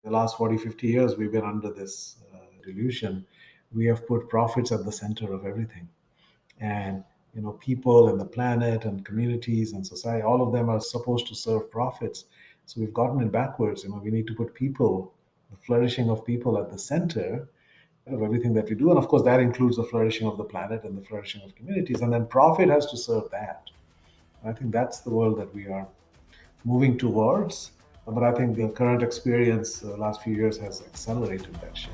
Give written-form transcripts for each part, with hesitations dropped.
The last 40, 50 years, we've been under this delusion. We have put profits at the center of everything. And people and the planet and communities and society, all of them are supposed to serve profits. So we've gotten it backwards. We need to put people, the flourishing of people, at the center of everything that we do. And of course, that includes the flourishing of the planet and the flourishing of communities. And then profit has to serve that. I think that's the world that we are moving towards. But I think the current experience the last few years has accelerated that shift.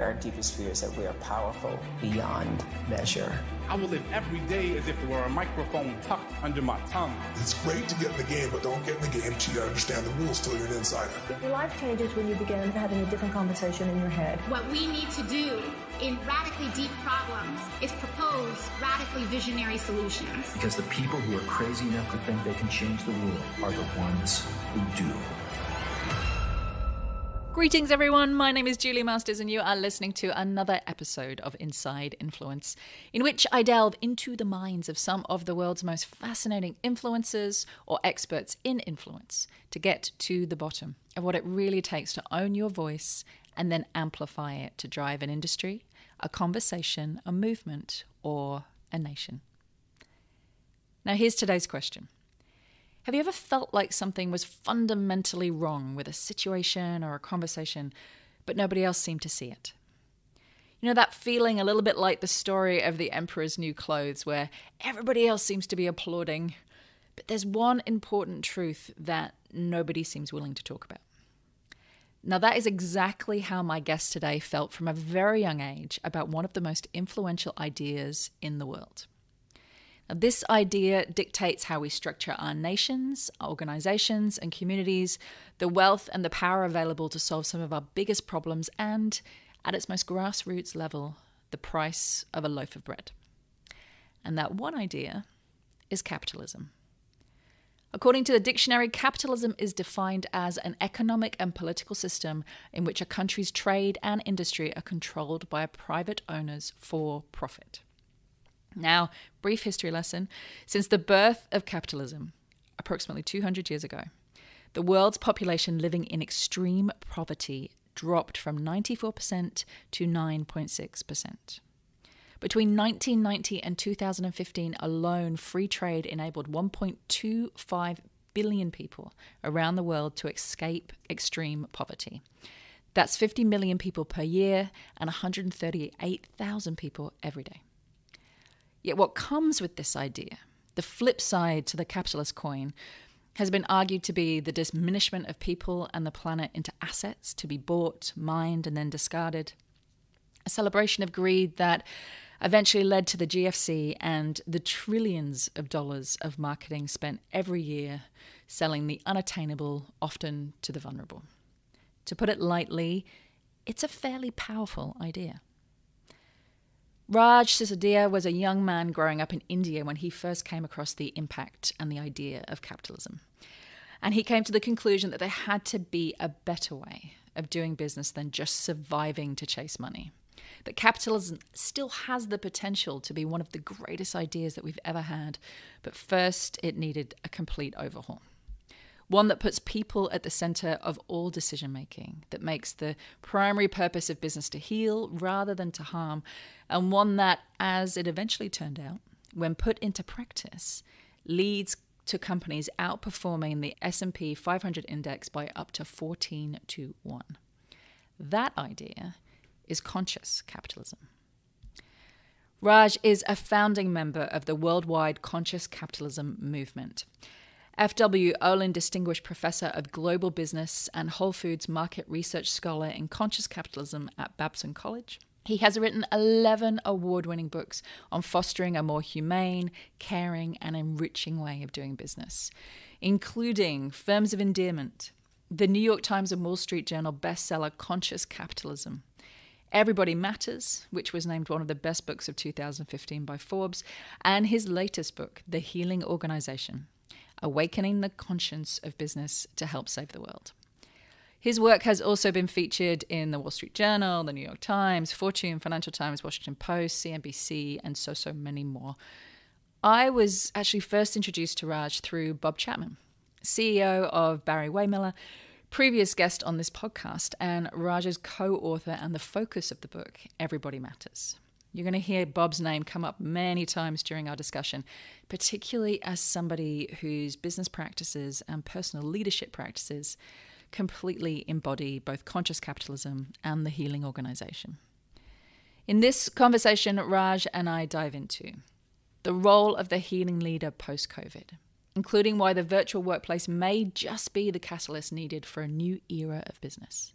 Our deepest fear is that we are powerful beyond measure. I will live every day as if there were a microphone tucked under my tongue. It's great to get in the game, but don't get in the game till you understand the rules till you're an insider. Your life changes when you begin having a different conversation in your head. What we need to do in radically deep problems is propose radically visionary solutions. Because the people who are crazy enough to think they can change the world are the ones who do. Greetings, everyone. My name is Julie Masters, and you are listening to another episode of Inside Influence, in which I delve into the minds of some of the world's most fascinating influencers or experts in influence to get to the bottom of what it really takes to own your voice and then amplify it to drive an industry, a conversation, a movement, or a nation. Now, here's today's question. Have you ever felt like something was fundamentally wrong with a situation or a conversation, but nobody else seemed to see it? That feeling a little bit like the story of the Emperor's New Clothes, where everybody else seems to be applauding, but there's one important truth that nobody seems willing to talk about. Now, that is exactly how my guest today felt from a very young age about one of the most influential ideas in the world. Now, this idea dictates how we structure our nations, our organizations, and communities, the wealth and the power available to solve some of our biggest problems, and, at its most grassroots level, the price of a loaf of bread. And that one idea is capitalism. According to the dictionary, capitalism is defined as an economic and political system in which a country's trade and industry are controlled by private owners for profit. Now, brief history lesson. Since the birth of capitalism, approximately 200 years ago, the world's population living in extreme poverty dropped from 94% to 9.6%. Between 1990 and 2015 alone, free trade enabled 1.25 billion people around the world to escape extreme poverty. That's 50 million people per year and 138,000 people every day. Yet what comes with this idea, the flip side to the capitalist coin, has been argued to be the diminishment of people and the planet into assets to be bought, mined, and then discarded. A celebration of greed that eventually led to the GFC and the trillions of dollars of marketing spent every year selling the unattainable, often to the vulnerable. To put it lightly, it's a fairly powerful idea. Raj Sisodia was a young man growing up in India when he first came across the impact and the idea of capitalism. And he came to the conclusion that there had to be a better way of doing business than just surviving to chase money. That capitalism still has the potential to be one of the greatest ideas that we've ever had, but first it needed a complete overhaul. One that puts people at the center of all decision-making, that makes the primary purpose of business to heal rather than to harm, and one that, as it eventually turned out, when put into practice, leads to companies outperforming the S&P 500 index by up to 14 to 1. That idea is conscious capitalism. Raj is a founding member of the worldwide conscious capitalism movement. F.W. Olin Distinguished Professor of Global Business and Whole Foods Market Research Scholar in Conscious Capitalism at Babson College. He has written 11 award-winning books on fostering a more humane, caring, and enriching way of doing business, including Firms of Endearment, the New York Times and Wall Street Journal bestseller Conscious Capitalism, Everybody Matters, which was named one of the best books of 2015 by Forbes, and his latest book, The Healing Organization, Awakening the Conscience of Business to Help Save the World. His work has also been featured in the Wall Street Journal, the New York Times, Fortune, Financial Times, Washington Post, CNBC, and so many more. I was actually first introduced to Raj through Bob Chapman, CEO of Barry Waymiller, previous guest on this podcast and Raj's co-author and the focus of the book, Everybody Matters. You're going to hear Bob's name come up many times during our discussion, particularly as somebody whose business practices and personal leadership practices completely embody both conscious capitalism and the healing organization. In this conversation, Raj and I dive into the role of the healing leader post-COVID, including why the virtual workplace may just be the catalyst needed for a new era of business.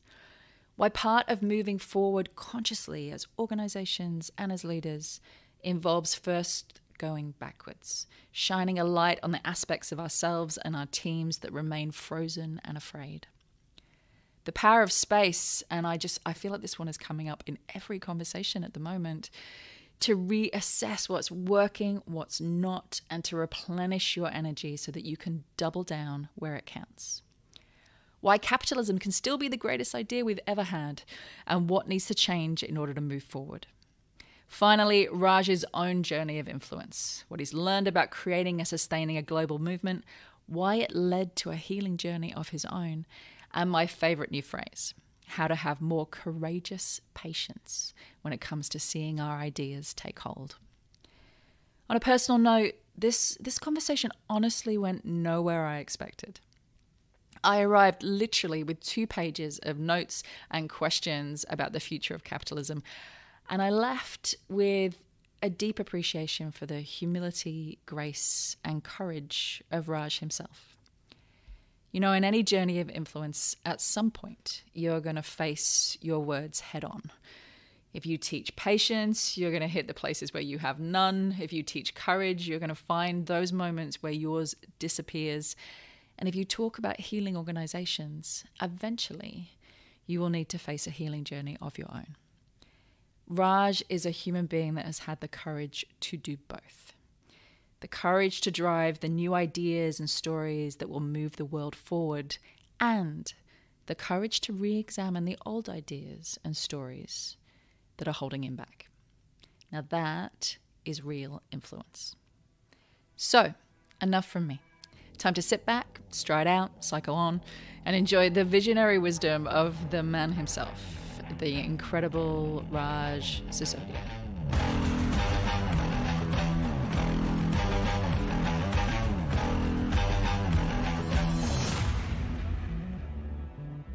Why part of moving forward consciously as organizations and as leaders involves first going backwards, shining a light on the aspects of ourselves and our teams that remain frozen and afraid. The power of space, and I feel like this one is coming up in every conversation at the moment, to reassess what's working, what's not, and to replenish your energy so that you can double down where it counts. Why capitalism can still be the greatest idea we've ever had, and what needs to change in order to move forward. Finally, Raj's own journey of influence, what he's learned about creating and sustaining a global movement, why it led to a healing journey of his own, and my favorite new phrase, how to have more courageous patience when it comes to seeing our ideas take hold. On a personal note, this conversation honestly went nowhere I expected. I arrived literally with 2 pages of notes and questions about the future of capitalism, and I left with a deep appreciation for the humility, grace, and courage of Raj himself. You know, in any journey of influence, at some point, you're going to face your words head on. If you teach patience, you're going to hit the places where you have none. If you teach courage, you're going to find those moments where yours disappears. And if you talk about healing organizations, eventually you will need to face a healing journey of your own. Raj is a human being that has had the courage to do both. The courage to drive the new ideas and stories that will move the world forward, and the courage to re-examine the old ideas and stories that are holding him back. Now that is real influence. So, enough from me. Time to sit back, stride out, cycle on, and enjoy the visionary wisdom of the man himself, the incredible Raj Sisodia.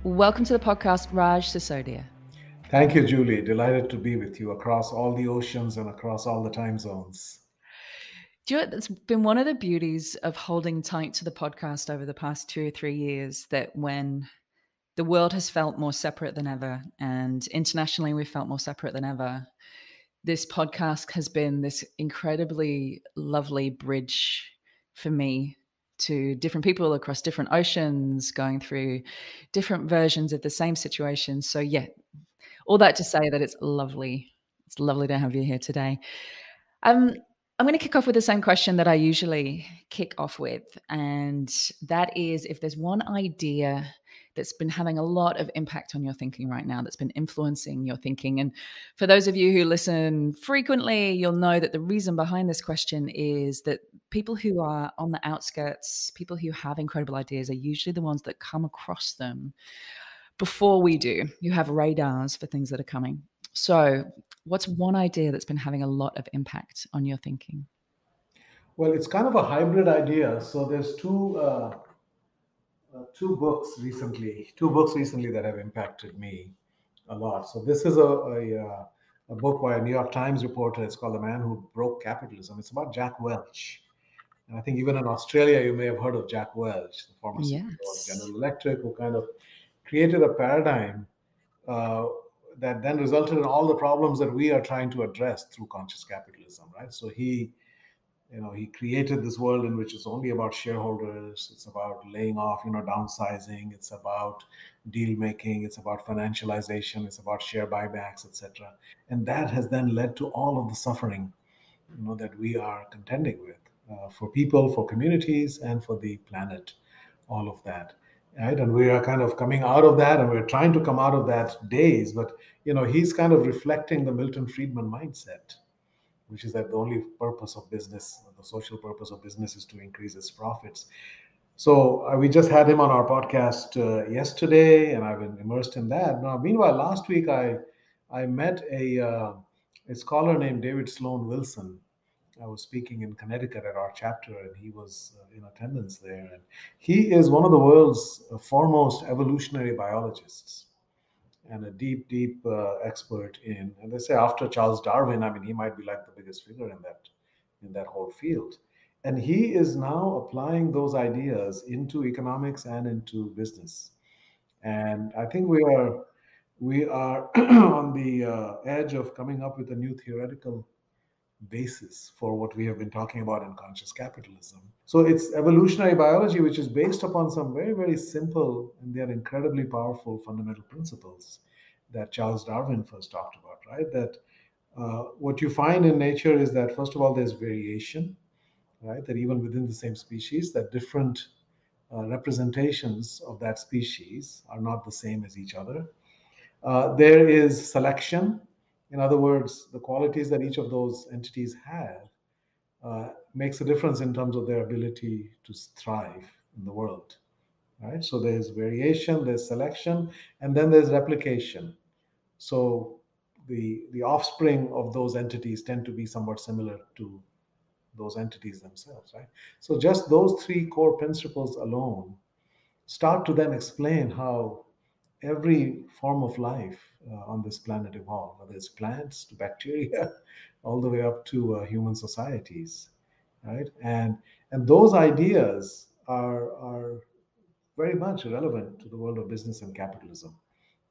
Welcome to the podcast, Raj Sisodia. Thank you, Julie. Delighted to be with you across all the oceans and across all the time zones. Do you know, it's been one of the beauties of holding tight to the podcast over the past 2 or 3 years, that when the world has felt more separate than ever, and internationally we felt more separate than ever, this podcast has been this incredibly lovely bridge for me to different people across different oceans, going through different versions of the same situation. So yeah, all that to say that it's lovely. It's lovely to have you here today. I'm going to kick off with the same question that I usually kick off with, and that is, if there's one idea that's been having a lot of impact on your thinking right now, that's been influencing your thinking. And for those of you who listen frequently, you'll know that the reason behind this question is that people who are on the outskirts, people who have incredible ideas, are usually the ones that come across them before we do. You have radars for things that are coming. So what's one idea that's been having a lot of impact on your thinking? Well, it's kind of a hybrid idea. So there's two books recently that have impacted me a lot. So this is a book by a New York Times reporter. It's called The Man Who Broke Capitalism. It's about Jack Welch. And I think even in Australia, you may have heard of Jack Welch, the former CEO of General Electric, who kind of created a paradigm that then resulted in all the problems that we are trying to address through conscious capitalism, right? So he created this world in which it's only about shareholders. It's about laying off, downsizing. It's about deal making. It's about financialization. It's about share buybacks, etc. And that has then led to all of the suffering, that we are contending with for people, for communities, and for the planet. All of that, right? And we are kind of coming out of that, and we're trying to come out of that days. But he's kind of reflecting the Milton Friedman mindset, which is that the only purpose of business, the social purpose of business, is to increase its profits. So we just had him on our podcast yesterday, and I've been immersed in that. Now, meanwhile, last week I met a scholar named David Sloan Wilson. I was speaking in Connecticut at our chapter, and he was in attendance there. And he is one of the world's foremost evolutionary biologists and a deep expert in. And they say after Charles Darwin, I mean, he might be like the biggest figure in that whole field. And he is now applying those ideas into economics and into business. And I think we are on the edge of coming up with a new theoretical basis for what we have been talking about in conscious capitalism. So it's evolutionary biology, which is based upon some very simple and they're incredibly powerful fundamental principles that Charles Darwin first talked about, right? That what you find in nature is that, first of all, there's variation, right? That even within the same species, that different representations of that species are not the same as each other. There is selection. In other words, the qualities that each of those entities have makes a difference in terms of their ability to thrive in the world, right? So there's variation, there's selection, and then there's replication. So the offspring of those entities tend to be somewhat similar to those entities themselves, right? So just those three core principles alone start to then explain how every form of life on this planet evolved, whether it's plants to bacteria, all the way up to human societies, right? And those ideas are very much relevant to the world of business and capitalism.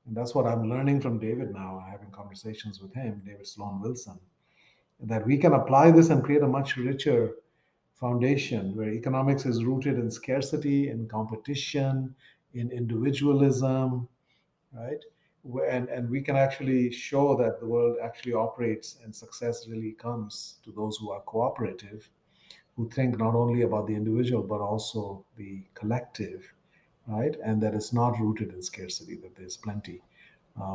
And that's what I'm learning from David now, having conversations with him, David Sloan Wilson, that we can apply this and create a much richer foundation where economics is rooted in scarcity, in competition, in individualism, right? And we can actually show that the world actually operates and success really comes to those who are cooperative, who think not only about the individual but also the collective, right? And that it's not rooted in scarcity, that there's plenty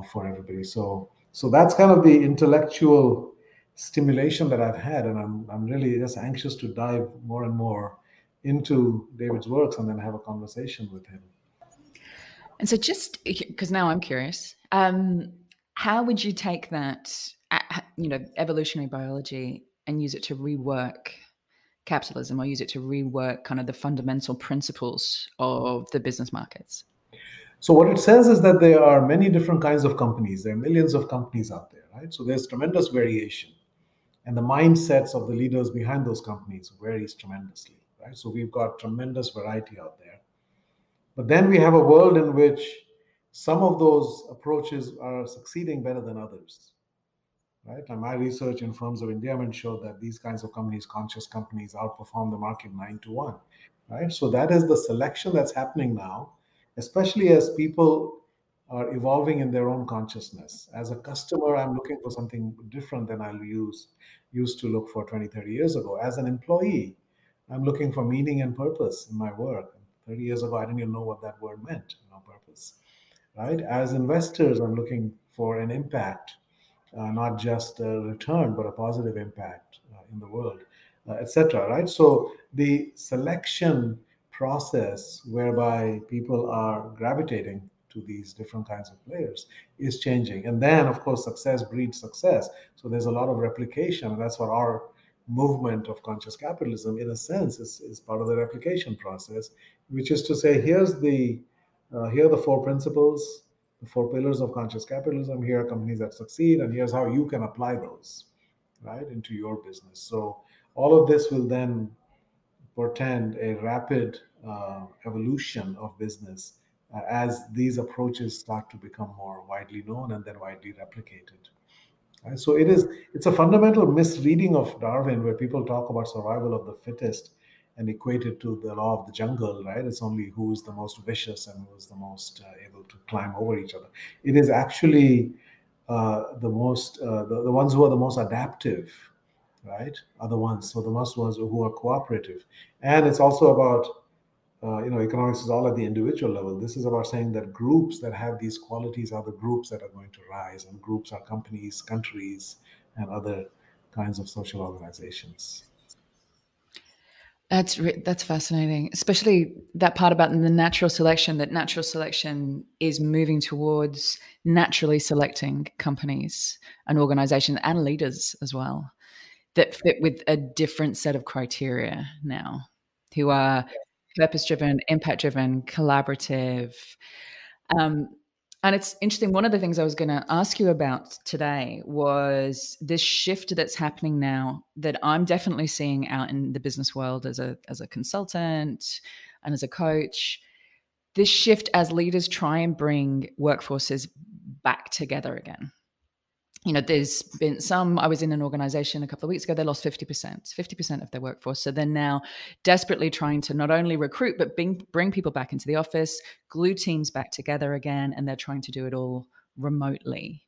for everybody. So that's kind of the intellectual stimulation that I've had, and I'm really just anxious to dive more and more into David's works and then have a conversation with him. And so, just because now I'm curious, how would you take that, evolutionary biology, and use it to rework capitalism, or use it to rework kind of the fundamental principles of the business markets? So what it says is that there are many different kinds of companies. There are millions of companies out there, right? So there's tremendous variation, and the mindsets of the leaders behind those companies varies tremendously, right? So we've got tremendous variety out there. But then we have a world in which some of those approaches are succeeding better than others, right? And my research in firms of endearment showed that these kinds of companies, conscious companies, outperform the market 9-1, right? So that is the selection that's happening now, especially as people are evolving in their own consciousness. As a customer, I'm looking for something different than I used to look for 20, 30 years ago. As an employee, I'm looking for meaning and purpose in my work. 30 years ago, I didn't even know what that word meant, purpose, right? As investors, I'm looking for an impact, not just a return, but a positive impact in the world, etc. Right? So the selection process whereby people are gravitating to these different kinds of players is changing. And then, of course, success breeds success. So there's a lot of replication. And that's what our movement of conscious capitalism, in a sense, is part of the replication process, which is to say, here are the four principles, the four pillars of conscious capitalism. Here are companies that succeed, and here's how you can apply those, right, into your business. So all of this will then portend a rapid evolution of business as these approaches start to become more widely known and then widely replicated. Right? So it's a fundamental misreading of Darwin, where people talk about survival of the fittest and equate it to the law of the jungle, right? It's only who is the most vicious and who is the most able to climb over each other. It is actually the ones who are the most adaptive, right, are the ones. So the most ones who are cooperative, and it's also about economics is all at the individual level. This is about saying that groups that have these qualities are the groups that are going to rise, and groups are companies, countries, and other kinds of social organizations. That's fascinating, especially that part about the natural selection, that natural selection is moving towards naturally selecting companies and organizations and leaders as well that fit with a different set of criteria now, who are purpose-driven, impact-driven, collaborative. And it's interesting. One of the things I was going to ask you about today was this shift that's happening now that I'm definitely seeing out in the business world as a consultant and as a coach. This shift as leaders try and bring workforces back together again. There's been I was in an organization a couple of weeks ago, they lost 50% of their workforce. So they're now desperately trying to not only recruit, but bring people back into the office, glue teams back together again, and they're trying to do it all remotely.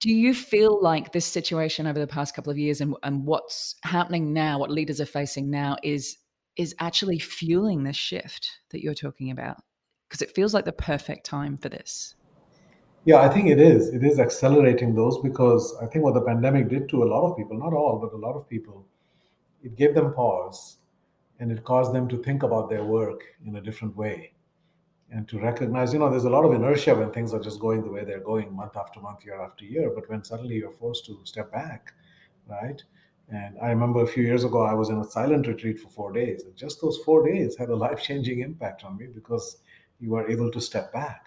Do you feel like this situation over the past couple of years and what's happening now, what leaders are facing now is actually fueling this shift that you're talking about? Because it feels like the perfect time for this. Yeah, I think it is. It is accelerating those, because I think what the pandemic did to a lot of people, not all, but a lot of people, it gave them pause, and it caused them to think about their work in a different way, and to recognize, there's a lot of inertia when things are just going the way they're going month after month, year after year. But when suddenly you're forced to step back, right? And I remember a few years ago, I was in a silent retreat for 4 days. And just those 4 days had a life-changing impact on me, because you were able to step back.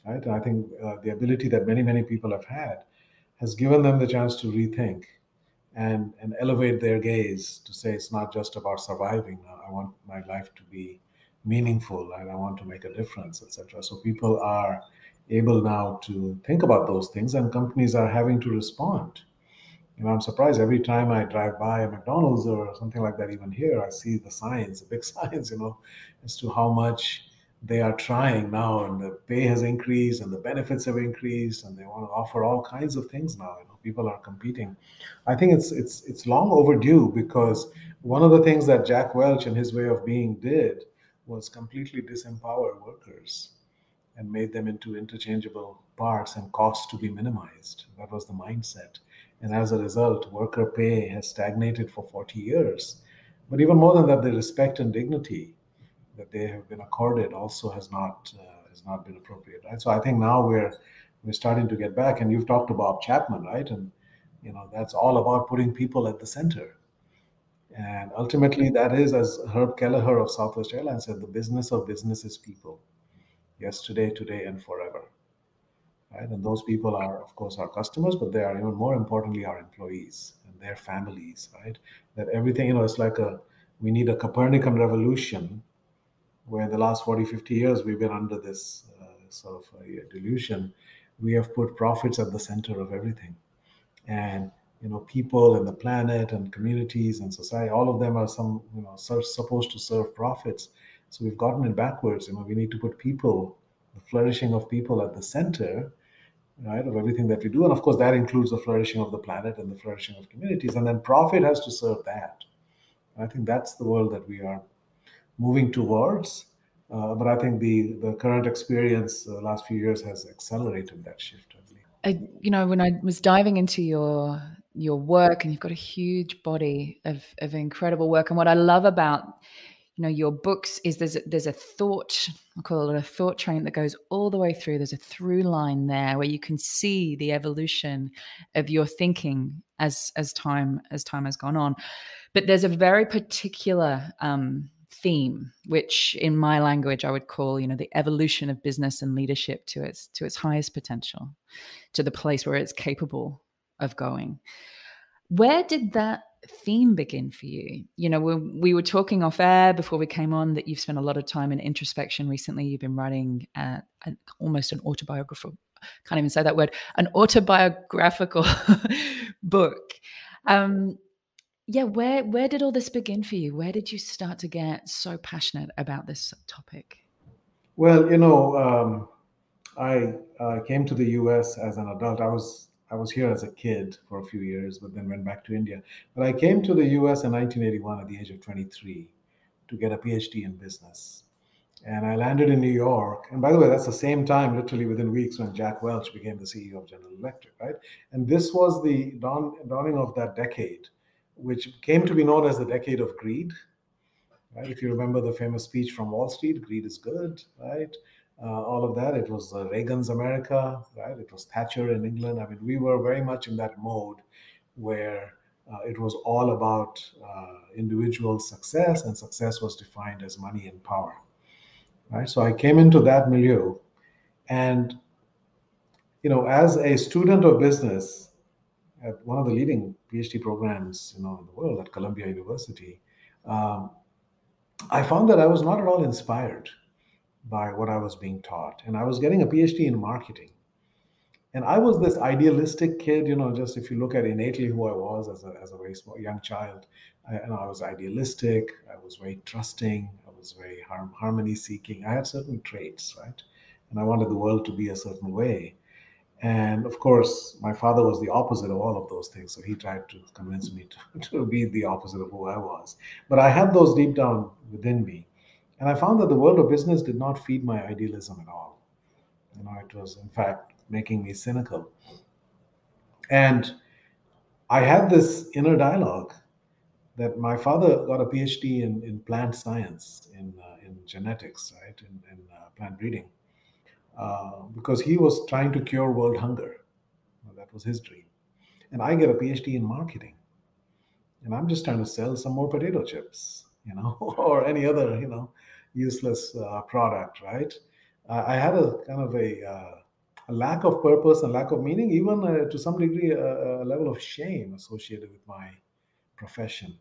Right? And I think the ability that many, many people have had has given them the chance to rethink and elevate their gaze to say, it's not just about surviving. I want my life to be meaningful, and I want to make a difference, etc. So people are able now to think about those things, and companies are having to respond. I'm surprised every time I drive by a McDonald's or something like that, even here, I see the signs, the big signs, as to how much they are trying now, and the pay has increased and the benefits have increased, and they want to offer all kinds of things now. People are competing. I think it's long overdue, because one of the things that Jack Welch and his way of being did was completely disempower workers and made them into interchangeable parts and costs to be minimized. That was the mindset. And as a result, worker pay has stagnated for 40 years. But even more than that, the respect and dignity that they have been accorded also has not been appropriate, right? So I think now we're starting to get back. And you've talked to Bob Chapman, right? And that's all about putting people at the center. And ultimately, that is, as Herb Kelleher of Southwest Airlines said, the business of business is people, yesterday, today, and forever. Right? And those people are, of course, our customers, but they are even more importantly our employees and their families, right? That everything, it's like we need a Copernican revolution, where in the last 40, 50 years, we've been under this sort of delusion. We have put profits at the center of everything. And, people and the planet and communities and society, all of them are supposed to serve profits. So we've gotten it backwards. We need to put people, the flourishing of people, at the center, right, of everything that we do. And of course, that includes the flourishing of the planet and the flourishing of communities. And then profit has to serve that. I think that's the world that we are moving towards. But I think the current experience the last few years has accelerated that shift, I believe. When I was diving into your work, and you've got a huge body of incredible work. And what I love about your books is there's a thought, I call it a thought train, that goes all the way through. There's a through line there where you can see the evolution of your thinking as time has gone on. But there's a very particular theme, which in my language I would call, the evolution of business and leadership to its highest potential, to the place where it's capable of going. Where did that theme begin for you? We were talking off air before we came on that you've spent a lot of time in introspection recently. You've been writing almost an autobiographical, can't even say that word, an autobiographical book. Where did all this begin for you? Where did you start to get so passionate about this topic? Well, I came to the US as an adult. I was here as a kid for a few years, but then went back to India. But I came to the US in 1981 at the age of 23 to get a PhD in business. And I landed in New York. And by the way, that's the same time, literally within weeks, when Jack Welch became the CEO of General Electric, right? And this was the dawning of that decade, which came to be known as the decade of greed. right? If you remember the famous speech from Wall Street, greed is good, right? All of that. It was Reagan's America, right? It was Thatcher in England. I mean, we were very much in that mode where it was all about individual success, and success was defined as money and power, right? So I came into that milieu, and as a student of business at one of the leading PhD programs, in the world at Columbia University, um, I found that I was not at all inspired by what I was being taught, and I was getting a PhD in marketing. And I was this idealistic kid, just if you look at innately who I was as a very small young child, I was idealistic, I was very trusting, I was very harmony seeking. I had certain traits, right? And I wanted the world to be a certain way. And of course, my father was the opposite of all of those things. So he tried to convince me to be the opposite of who I was. But I had those deep down within me. And I found that the world of business did not feed my idealism at all. It was, in fact, making me cynical. And I had this inner dialogue that my father got a PhD in plant science, in genetics, right, in plant breeding, because he was trying to cure world hunger. That was his dream. And I get a PhD in marketing, and I'm just trying to sell some more potato chips, or any other, useless product, right? I had a kind of a lack of purpose and lack of meaning, even to some degree, a level of shame associated with my profession.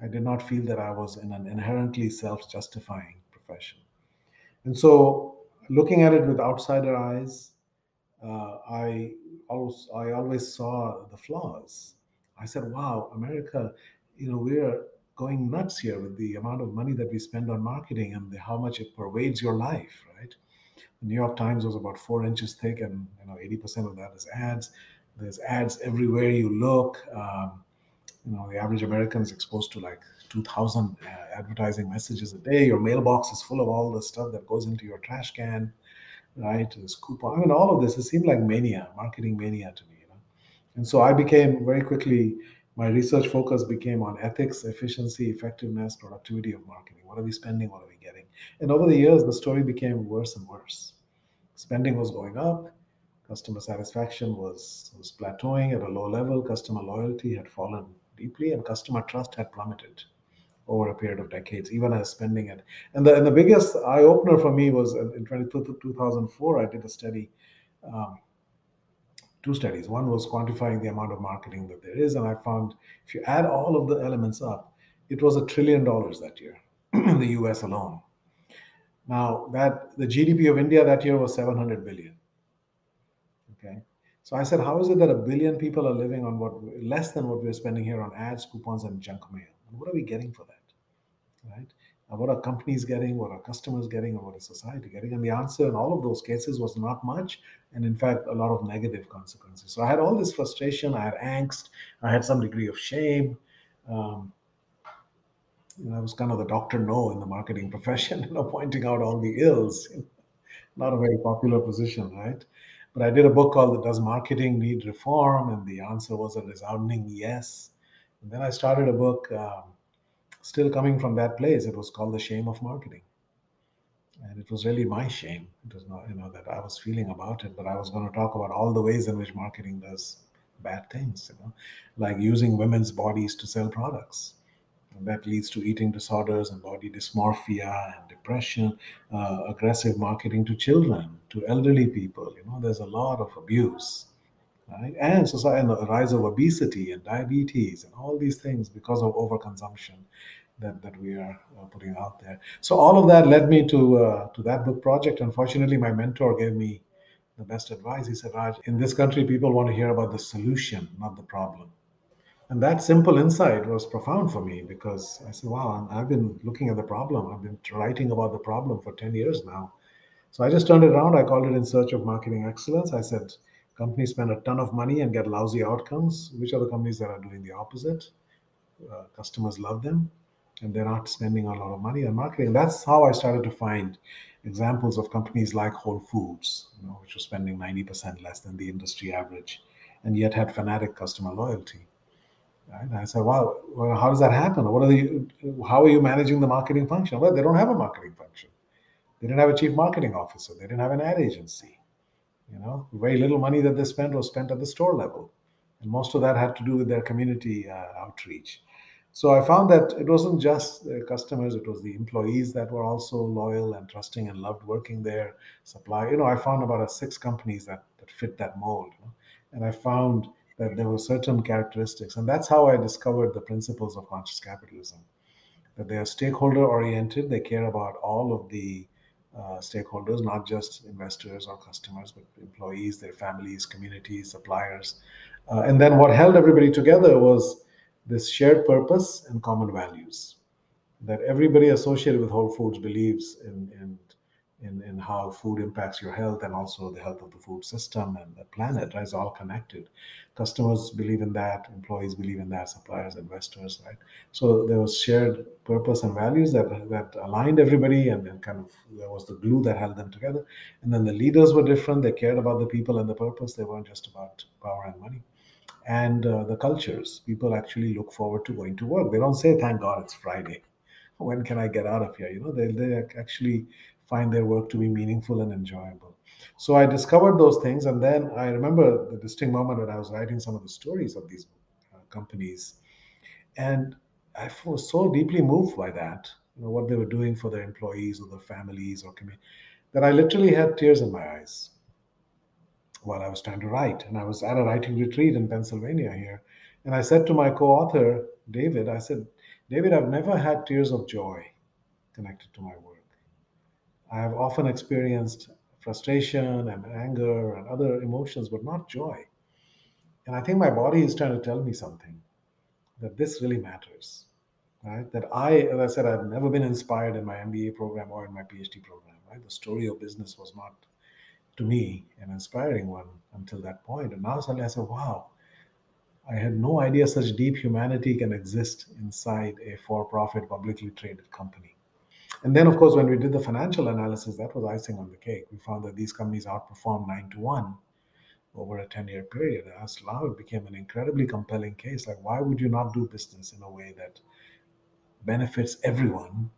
I did not feel that I was in an inherently self-justifying profession. And so, looking at it with outsider eyes, I always saw the flaws. I said, "Wow, America, we're going nuts here with the amount of money that we spend on marketing and how much it pervades your life." Right? The New York Times was about 4 inches thick, and 80% of that is ads. There's ads everywhere you look. The average American is exposed to like 2,000 advertising messages a day. Your mailbox is full of all the stuff that goes into your trash can, right? This coupon. I mean, all of this, it seemed like mania, marketing mania to me. And so I became very quickly, my research focus became on ethics, efficiency, effectiveness, productivity of marketing. What are we spending? What are we getting? And over the years, the story became worse and worse. Spending was going up. Customer satisfaction was plateauing at a low level. Customer loyalty had fallen deeply, and customer trust had plummeted over a period of decades, even as spending had. And the biggest eye opener for me was in 2004. I did a study, two studies. One was quantifying the amount of marketing that there is, and I found if you add all of the elements up, it was $1 trillion that year in the U.S. alone. Now that the GDP of India that year was 700 billion. Okay. So I said, how is it that 1 billion people are living on less than what we're spending here on ads, coupons, and junk mail? What are we getting for that? Right? What are companies getting? What are customers getting? Or what is society getting? And the answer in all of those cases was not much, and in fact, a lot of negative consequences. So I had all this frustration, I had angst, I had some degree of shame. I was kind of the Dr. No in the marketing profession, pointing out all the ills. Not a very popular position, right? But I did a book called Does Marketing Need Reform? And the answer was a resounding yes. And then I started a book, still coming from that place. It was called The Shame of Marketing. And it was really my shame. It was not, that I was feeling about it, but I was going to talk about all the ways in which marketing does bad things, like using women's bodies to sell products. And that leads to eating disorders and body dysmorphia and depression, aggressive marketing to children, to elderly people. There's a lot of abuse, right? And society, and the rise of obesity and diabetes and all these things because of overconsumption that we are putting out there. So all of that led me to that book project. Unfortunately, my mentor gave me the best advice. He said, Raj, in this country, people want to hear about the solution, not the problem. And that simple insight was profound for me because I said, wow, I've been looking at the problem. I've been writing about the problem for 10 years now. So I just turned it around. I called it In Search of Marketing Excellence. I said, companies spend a ton of money and get lousy outcomes. Which are the companies that are doing the opposite? Customers love them and they're not spending a lot of money on marketing. And that's how I started to find examples of companies like Whole Foods, which was spending 90% less than the industry average and yet had fanatic customer loyalty. Right? And I said, wow, well, how does that happen? How are you managing the marketing function? Well, they don't have a marketing function. They didn't have a chief marketing officer. They didn't have an ad agency. Very little money that they spent was spent at the store level. And most of that had to do with their community outreach. So I found that it wasn't just the customers, it was the employees that were also loyal and trusting and loved working there. I found about 6 companies that fit that mold. And I found that there were certain characteristics. And that's how I discovered the principles of conscious capitalism, that they are stakeholder oriented. They care about all of the stakeholders, not just investors or customers, but employees, their families, communities, suppliers. And then what held everybody together was this shared purpose and common values that everybody associated with Whole Foods believes in how food impacts your health and also the health of the food system and the planet, right? It's all connected. Customers believe in that, employees believe in that, suppliers, investors, right? So there was shared purpose and values that aligned everybody, and then kind of there was the glue that held them together. And then the leaders were different. They cared about the people and the purpose. They weren't just about power and money. And the cultures, people actually look forward to going to work. They don't say, thank God it's Friday. When can I get out of here? They actually find their work to be meaningful and enjoyable. So I discovered those things. And then I remember the distinct moment when I was writing some of the stories of these companies. And I was so deeply moved by that, what they were doing for their employees or their families or community, that I literally had tears in my eyes while I was trying to write. And I was at a writing retreat in Pennsylvania here. And I said to my co author, David, I said, David, I've never had tears of joy connected to my work. I have often experienced frustration and anger and other emotions, but not joy. And I think my body is trying to tell me something, that this really matters, right? That as I said, I've never been inspired in my MBA program or in my PhD program, right? The story of business was not, to me, an inspiring one until that point. And now suddenly I said, wow, I had no idea such deep humanity can exist inside a for-profit, publicly traded company. And then, of course, when we did the financial analysis, that was icing on the cake. We found that these companies outperformed 9-to-1 over a 10-year period. As now it became an incredibly compelling case. Like, why would you not do business in a way that benefits everyone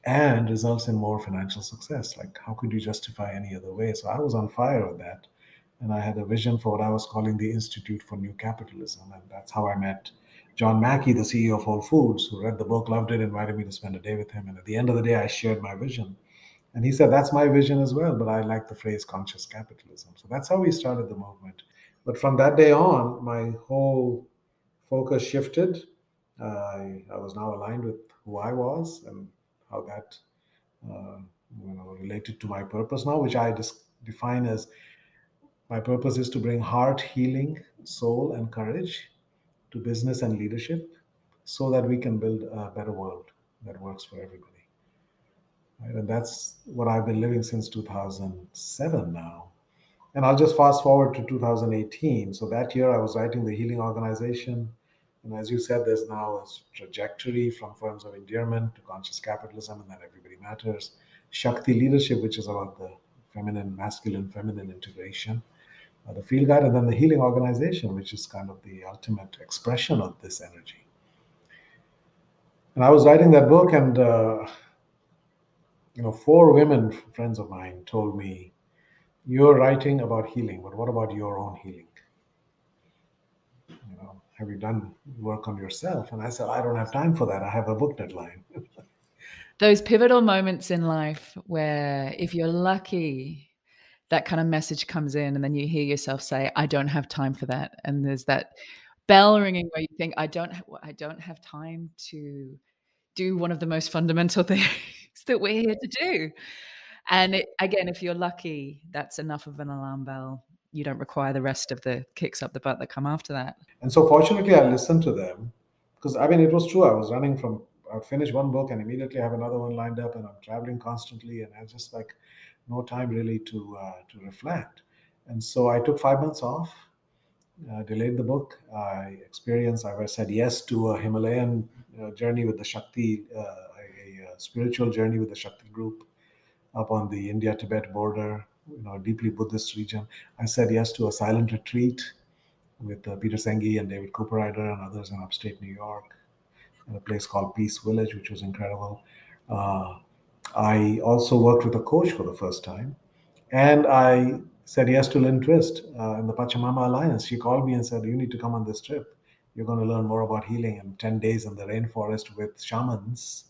and results in more financial success? Like, how could you justify any other way? So I was on fire with that. And I had a vision for what I was calling the Institute for New Capitalism. And that's how I met John Mackey, the CEO of Whole Foods, who read the book, loved it, invited me to spend a day with him. And at the end of the day, I shared my vision. And he said, that's my vision as well, but I like the phrase conscious capitalism. So that's how we started the movement. But from that day on, my whole focus shifted. I was now aligned with who I was and how that uh, related to my purpose now, which I define as my purpose is to bring heart healing, soul, and courage to business and leadership so that we can build a better world that works for everybody. Right? And that's what I've been living since 2007 now. And I'll just fast forward to 2018. So that year I was writing the Healing Organization. And as you said, there's now a trajectory from Forms of Endearment to Conscious Capitalism, and then Everybody Matters. Shakti Leadership, which is about the masculine, feminine integration. The Field Guide, and then the Healing Organization, which is kind of the ultimate expression of this energy. And I was writing that book, and 4 women friends of mine told me, you're writing about healing, but what about your own healing? Have you done work on yourself? And I said, I don't have time for that. I have a book deadline. Those pivotal moments in life where, if you're lucky, that kind of message comes in, and then you hear yourself say, I don't have time for that. And there's that bell ringing where you think, I don't have time to do one of the most fundamental things that we're here to do. And again, if you're lucky, that's enough of an alarm bell. You don't require the rest of the kicks up the butt that come after that. And so fortunately, I listened to them because, it was true. I would finish one book and immediately have another one lined up, and I'm traveling constantly, and I just no time really to reflect. And so I took 5 months off, delayed the book. I said yes to a Himalayan journey with the Shakti, a spiritual journey with the Shakti group up on the India-Tibet border, a deeply Buddhist region. I said yes to a silent retreat with Peter Senge and David Cooperrider and others in upstate New York, in a place called Peace Village, which was incredible. I also worked with a coach for the first time, and I said yes to Lynn Twist in the Pachamama Alliance. She called me and said, "You need to come on this trip. You're going to learn more about healing in 10 days in the rainforest with shamans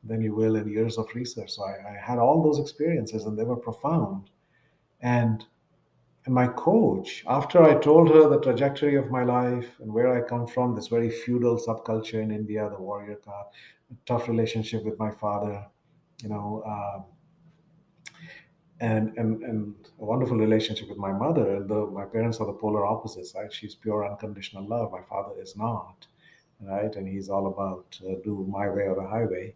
than you will in years of research." So I had all those experiences, and they were profound. And my coach, after I told her the trajectory of my life and where I come from, this very feudal subculture in India, the warrior caste, a tough relationship with my father, you know, and a wonderful relationship with my mother. And my parents are the polar opposites, right? She's pure unconditional love. My father is not, right? And he's all about do my way or the highway.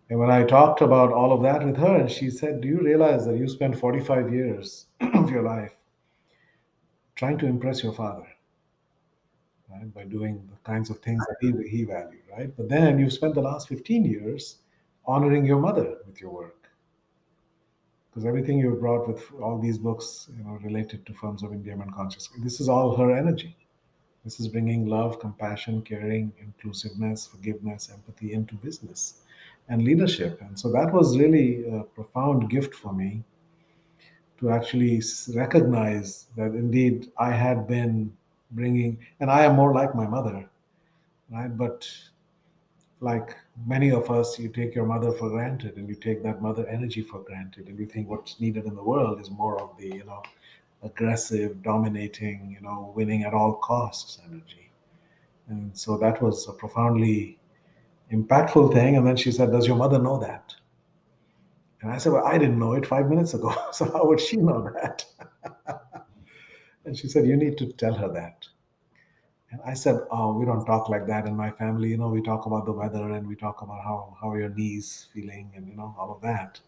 And when I talked about all of that with her, and she said, "Do you realize that you spent 45 years of your life trying to impress your father, right, by doing the kinds of things that he valued, right? But then you've spent the last 15 years honoring your mother with your work. Because everything you've brought with all these books, related to forms of endearment consciousness, this is all her energy. This is bringing love, compassion, caring, inclusiveness, forgiveness, empathy into business and leadership." And so that was really a profound gift for me, to actually recognize that indeed I had been bringing, and I am more like my mother, right? But like many of us, you take your mother for granted, and you take that mother energy for granted, and you think what's needed in the world is more of the, aggressive, dominating, winning at all costs energy. And so that was a profoundly impactful thing. And then she said, "Does your mother know that?" And I said, "Well, I didn't know it 5 minutes ago. So how would she know that?" And she said, "You need to tell her that." And I said, "Oh, we don't talk like that in my family. We talk about the weather, and we talk about how are your knees feeling, and all of that."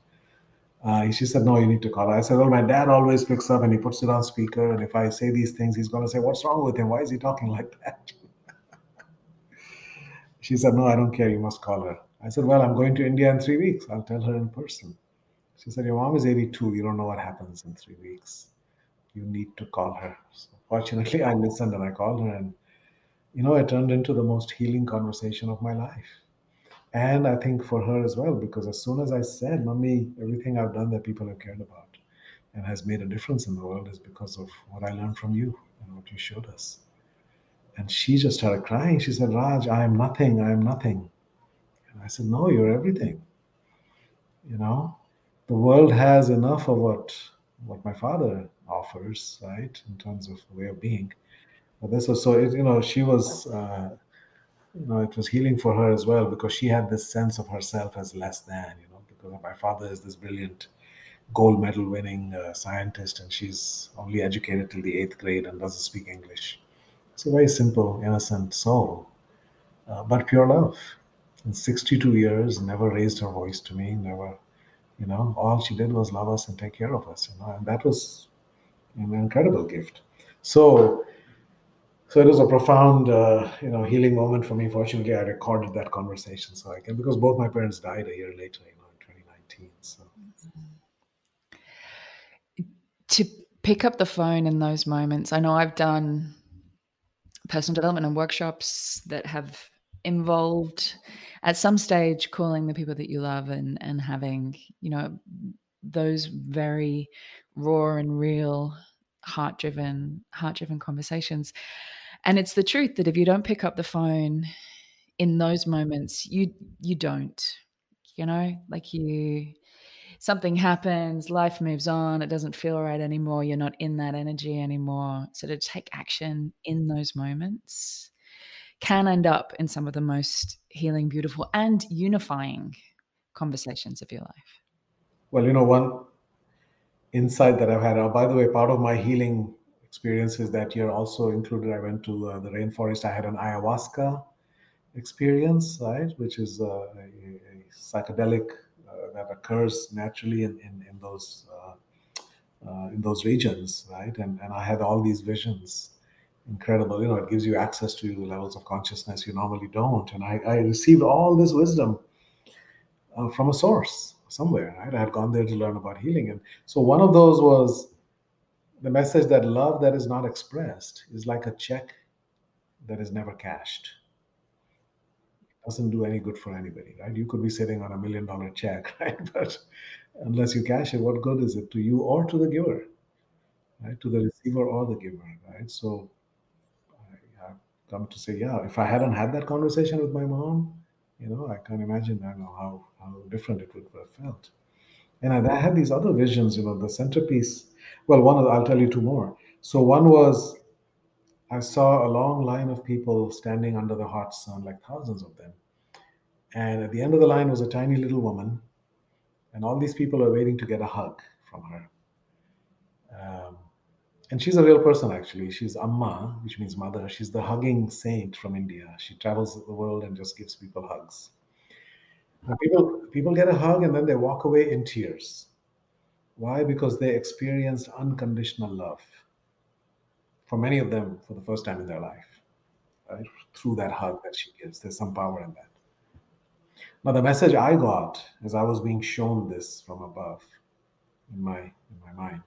She said, "No, you need to call her." I said, "Well, my dad always picks up and he puts it on speaker. And if I say these things, he's going to say, 'What's wrong with him? Why is he talking like that?'" She said, "No, I don't care. You must call her." I said, "Well, I'm going to India in 3 weeks. I'll tell her in person." She said, "Your mom is 82. You don't know what happens in 3 weeks. You need to call her." So fortunately, I listened and I called her, and it turned into the most healing conversation of my life. And I think for her as well, because as soon as I said, "Mummy, everything I've done that people have cared about and has made a difference in the world is because of what I learned from you and what you showed us." And she just started crying. She said, "Raj, I am nothing. I am nothing." And I said, "No, you're everything. The world has enough of what my father offers, right, in terms of way of being." But this was so, she was, it was healing for her as well, because she had this sense of herself as less than, because my father is this brilliant gold medal winning scientist, and she's only educated till the 8th grade and doesn't speak English. It's a very simple, innocent soul, but pure love. In 62 years, never raised her voice to me, never, all she did was love us and take care of us, and that was an incredible gift. So it was a profound, healing moment for me. Fortunately, I recorded that conversation, so I can, because both my parents died a year later, in 2019. So to pick up the phone in those moments, I know I've done personal development and workshops that have involved at some stage calling the people that you love and having, those very raw and real heart-driven conversations. And it's the truth that if you don't pick up the phone in those moments, you don't, something happens, life moves on, it doesn't feel right anymore, you're not in that energy anymore. So to take action in those moments can end up in some of the most healing, beautiful, and unifying conversations of your life. Well, one insight that I've had, by the way, part of my healing experiences that year also included, I went to the rainforest. I had an ayahuasca experience, right, which is a psychedelic that occurs naturally in those regions, right? And I had all these visions. Incredible, it gives you access to levels of consciousness you normally don't. And I received all this wisdom from a source somewhere, right? I had gone there to learn about healing. And so one of those was The message that love that is not expressed is like a check that is never cashed. It doesn't do any good for anybody, right? You could be sitting on $1 million check, right? But unless you cash it, what good is it to you or to the giver, right? To the receiver or the giver, right? So I have come to say, yeah, if I hadn't had that conversation with my mom, I can't imagine, I don't know how different it would have felt. And I had these other visions, the centerpiece. Well, I'll tell you two more. So one was I saw a long line of people standing under the hot sun, like thousands of them. And at the end of the line was a tiny little woman, and all these people are waiting to get a hug from her. And she's a real person, actually. She's Amma, which means mother. She's the hugging saint from India. She travels the world and just gives people hugs. Now, people get a hug and then they walk away in tears. Why? Because they experienced unconditional love. For many of them, for the first time in their life, right? Through that hug that she gives. There's some power in that. Now, the message I got as I was being shown this from above in my mind,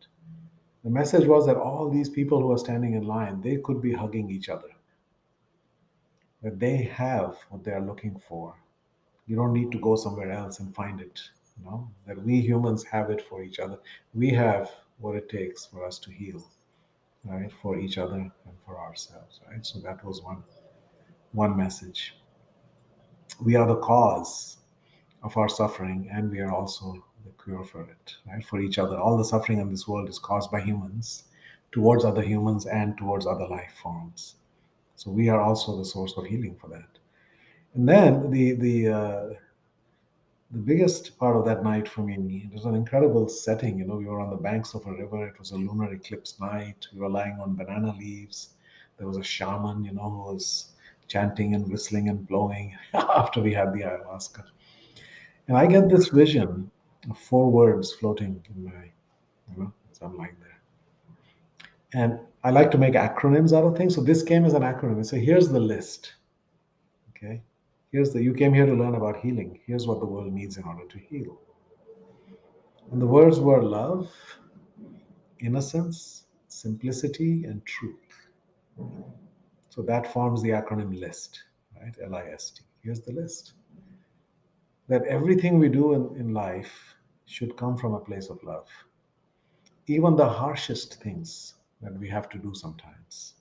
the message was that all these people who are standing in line, they could be hugging each other. That they have what they are looking for. You don't need to go somewhere else and find it. That we humans have it for each other. We have what it takes for us to heal, right? For each other and for ourselves, right? So that was one message. We are the cause of our suffering, and we are also the cure for it, right? For each other. All the suffering in this world is caused by humans towards other humans and towards other life forms. So we are also the source of healing for that. And then the biggest part of that night for me, it was an incredible setting. We were on the banks of a river. It was a lunar eclipse night. We were lying on banana leaves. There was a shaman, who was chanting and whistling and blowing after we had the ayahuasca. And I get this vision of 4 words floating in my, as I'm lying there. And I like to make acronyms out of things. So this came as an acronym. So here's the list. Okay. You came here to learn about healing. Here's what the world needs in order to heal. And the words were love, innocence, simplicity, and truth. So that forms the acronym LIST, right? LIST. Here's the list. That everything we do in life should come from a place of love. Even the harshest things that we have to do sometimes,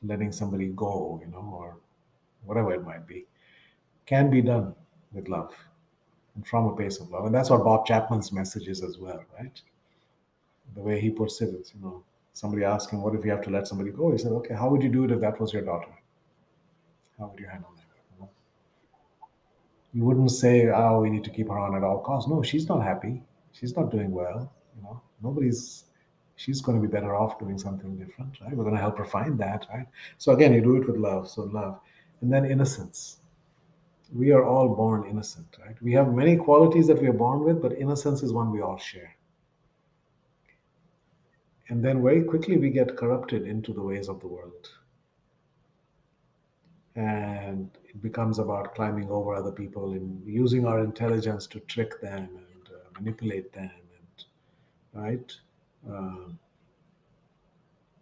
letting somebody go, or whatever it might be, can be done with love and from a place of love. And that's what Bob Chapman's message is as well, right? The way he puts it is, somebody asked him, what if you have to let somebody go? He said, okay, how would you do it if that was your daughter? How would you handle that? You wouldn't say, oh, we need to keep her on at all costs. No, she's not happy. She's not doing well. She's going to be better off doing something different, right? We're going to help her find that, right? So again, you do it with love. So love. And then innocence. We are all born innocent, right? We have many qualities that we are born with, but innocence is one we all share. And then very quickly we get corrupted into the ways of the world. And it becomes about climbing over other people and using our intelligence to trick them and manipulate them, and right.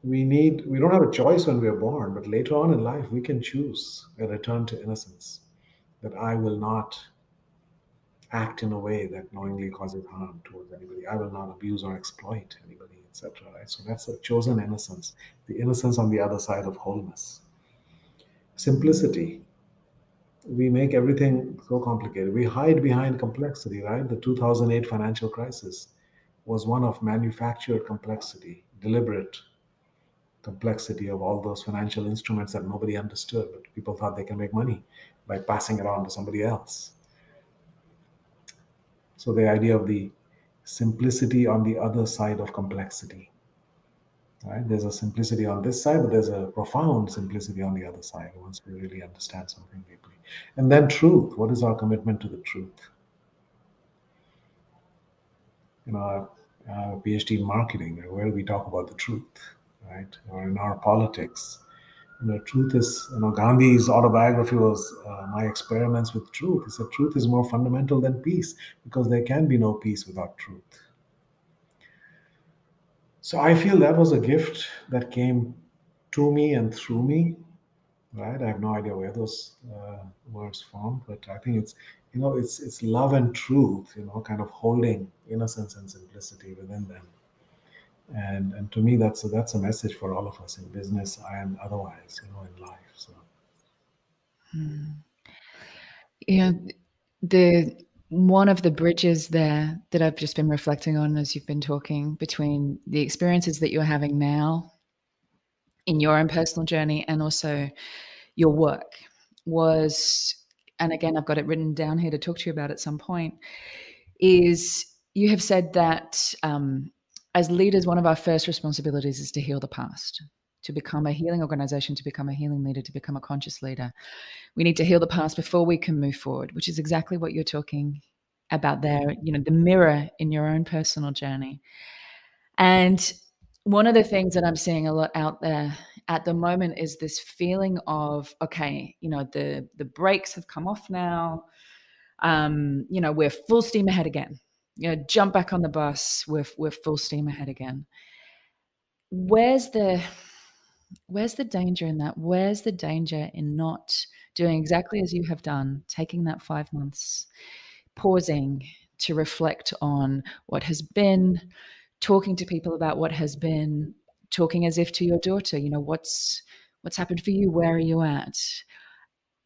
We don't have a choice when we are born, but later on in life we can choose a return to innocence. That I will not act in a way that knowingly causes harm towards anybody. I will not abuse or exploit anybody, etc. Right. So that's a chosen innocence. The innocence on the other side of wholeness. Simplicity. We make everything so complicated. We hide behind complexity, right? The 2008 financial crisis was one of manufactured complexity, deliberate complexity of all those financial instruments that nobody understood, but people thought they can make money by passing it on to somebody else. So the idea of the simplicity on the other side of complexity. Right? There's a simplicity on this side, but there's a profound simplicity on the other side once we really understand something deeply. And then truth. What is our commitment to the truth? I have a PhD in marketing, where we talk about the truth, right? Or in our politics. Truth is, Gandhi's autobiography was My Experiments with Truth. He said truth is more fundamental than peace, because there can be no peace without truth. So I feel that was a gift that came to me and through me, right? I have no idea where those words formed, but I think it's, it's love and truth, kind of holding innocence and simplicity within them. And to me, that's a message for all of us in business and otherwise, in life. So. Yeah, the one of the bridges there that I've just been reflecting on as you've been talking between the experiences that you're having now in your own personal journey and also your work was, and again, I've got it written down here to talk to you about at some point, is you have said that as leaders, one of our first responsibilities is to heal the past, to become a healing organization, to become a healing leader, to become a conscious leader. We need to heal the past before we can move forward, which is exactly what you're talking about there, the mirror in your own personal journey. And one of the things that I'm seeing a lot out there at the moment is this feeling of, okay, the brakes have come off now. We're full steam ahead again. Jump back on the bus. We're full steam ahead again. Where's the danger in that? Where's the danger in not doing exactly as you have done, taking that 5 months, pausing to reflect on what has been, talking to people about what has been, talking as if to your daughter, what's happened for you, where are you at?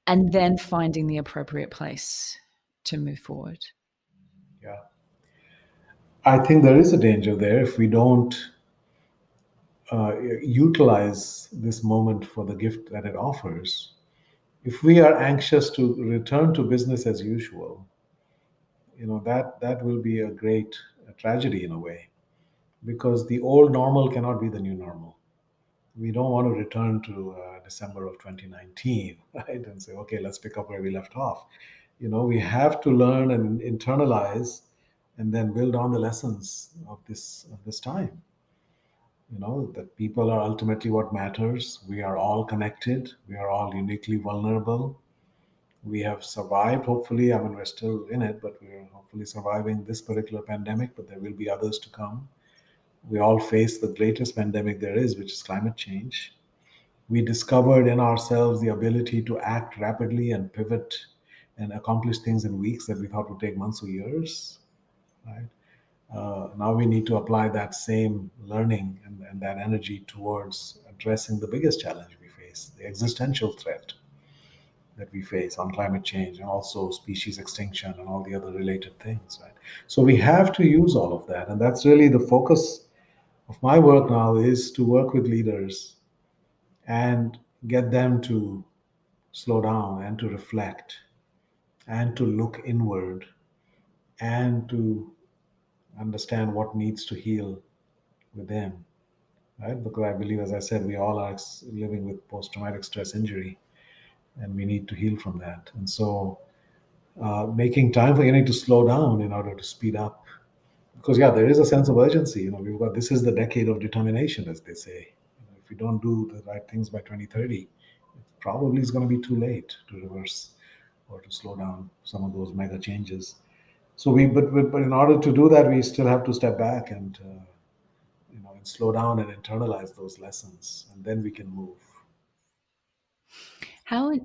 And then finding the appropriate place to move forward. Yeah. I think there is a danger there if we don't utilize this moment for the gift that it offers. If we are anxious to return to business as usual, that will be a great tragedy in a way, because the old normal cannot be the new normal. We don't want to return to December of 2019, right? And say, okay, let's pick up where we left off. We have to learn and internalize and then build on the lessons of this time. That people are ultimately what matters. We are all connected. We are all uniquely vulnerable. We have survived, hopefully. I mean, we're still in it, but we're hopefully surviving this particular pandemic, but there will be others to come. We all face the greatest pandemic there is, which is climate change. We discovered in ourselves the ability to act rapidly and pivot and accomplish things in weeks that we thought would take months or years, right? Now we need to apply that same learning and that energy towards addressing the biggest challenge we face, the existential threat that we face on climate change and also species extinction and all the other related things, right? So we have to use all of that. And that's really the focus of my work now, is to work with leaders and get them to slow down and to reflect and to look inward and to understand what needs to heal within, right? Because I believe, as I said, we all are living with post-traumatic stress injury, and we need to heal from that. And so making time for getting to slow down in order to speed up. Because, yeah, there is a sense of urgency. We've got, this is the decade of determination, as they say. If we don't do the right things by 2030, it probably is going to be too late to reverse or to slow down some of those mega changes. So but in order to do that, we still have to step back and and slow down and internalize those lessons, and then we can move. How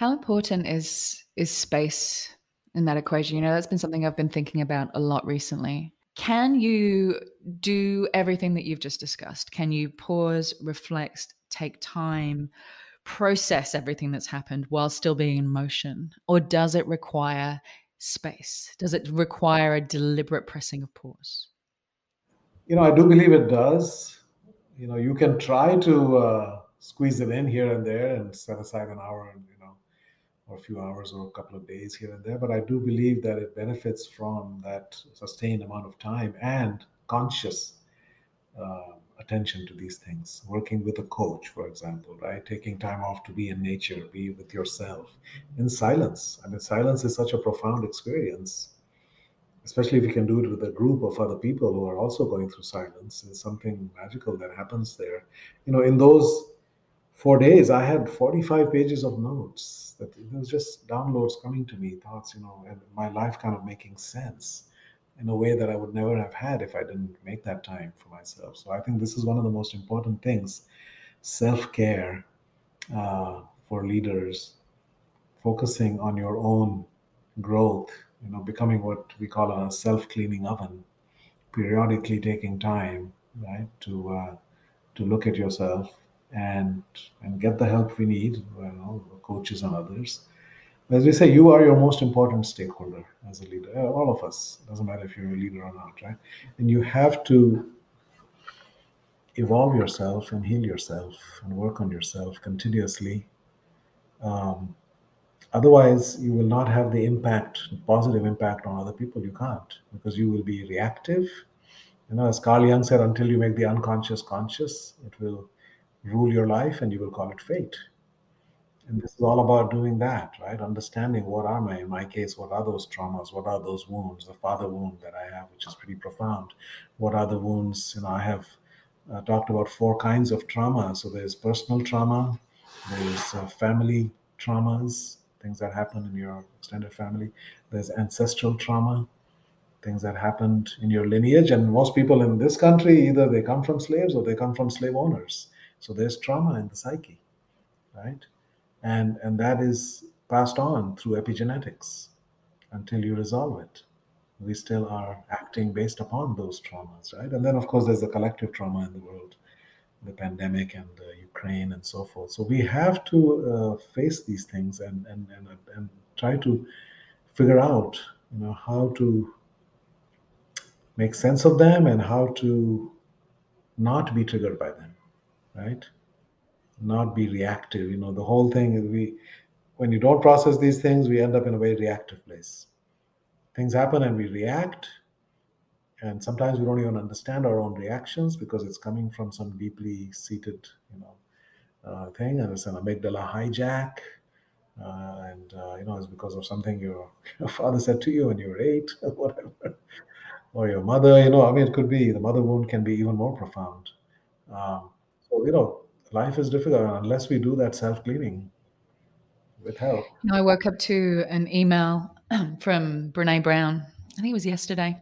important is space in that equation? That's been something I've been thinking about a lot recently. Can you do everything that you've just discussed? Can you pause, reflect, take time, process everything that's happened while still being in motion? Or does it require space? Does it require a deliberate pressing of pause? I do believe it does. You can try to squeeze it in here and there and set aside an hour and or a few hours or a couple of days here and there. But I do believe that it benefits from that sustained amount of time and conscious attention to these things. Working with a coach, for example, right? Taking time off to be in nature, be with yourself in silence. I mean, silence is such a profound experience, especially if you can do it with a group of other people who are also going through silence. There's something magical that happens there. In those 4 days, I had 45 pages of notes that it was just downloads coming to me, thoughts, and my life kind of making sense. in a way that I would never have had if I didn't make that time for myself. So I think this is one of the most important things, self-care for leaders, focusing on your own growth, becoming what we call a self-cleaning oven, periodically taking time, right, to look at yourself and get the help we need, coaches and others. As we say, you are your most important stakeholder as a leader. All of us, doesn't matter if you're a leader or not, right? And you have to evolve yourself and heal yourself and work on yourself continuously. Otherwise, you will not have the impact, positive impact on other people. You can't, because you will be reactive. As Carl Jung said, until you make the unconscious conscious, it will rule your life and you will call it fate. And this is all about doing that, right? Understanding what are in my case, what are those traumas? What are those wounds? The father wound that I have, which is pretty profound. What are the wounds? I have talked about 4 kinds of trauma. So there's personal trauma, there's family traumas, things that happen in your extended family. There's ancestral trauma, things that happened in your lineage. And most people in this country, either they come from slaves or they come from slave owners. So there's trauma in the psyche, right? And that is passed on through epigenetics until you resolve it. We still are acting based upon those traumas, right? And then, of course, there's the collective trauma in the world, the pandemic and Ukraine and so forth. So we have to face these things and try to figure out, how to make sense of them and how to not be triggered by them, right? Not be reactive. The whole thing is when you don't process these things, we end up in a very reactive place. Things happen and we react. And sometimes we don't even understand our own reactions because it's coming from some deeply seated, thing, and it's an amygdala hijack. It's because of something your father said to you when you were 8 or whatever, or your mother. It could be the mother wound can be even more profound. So life is difficult unless we do that self-cleaning with help. I woke up to an email from Brene Brown. I think it was yesterday.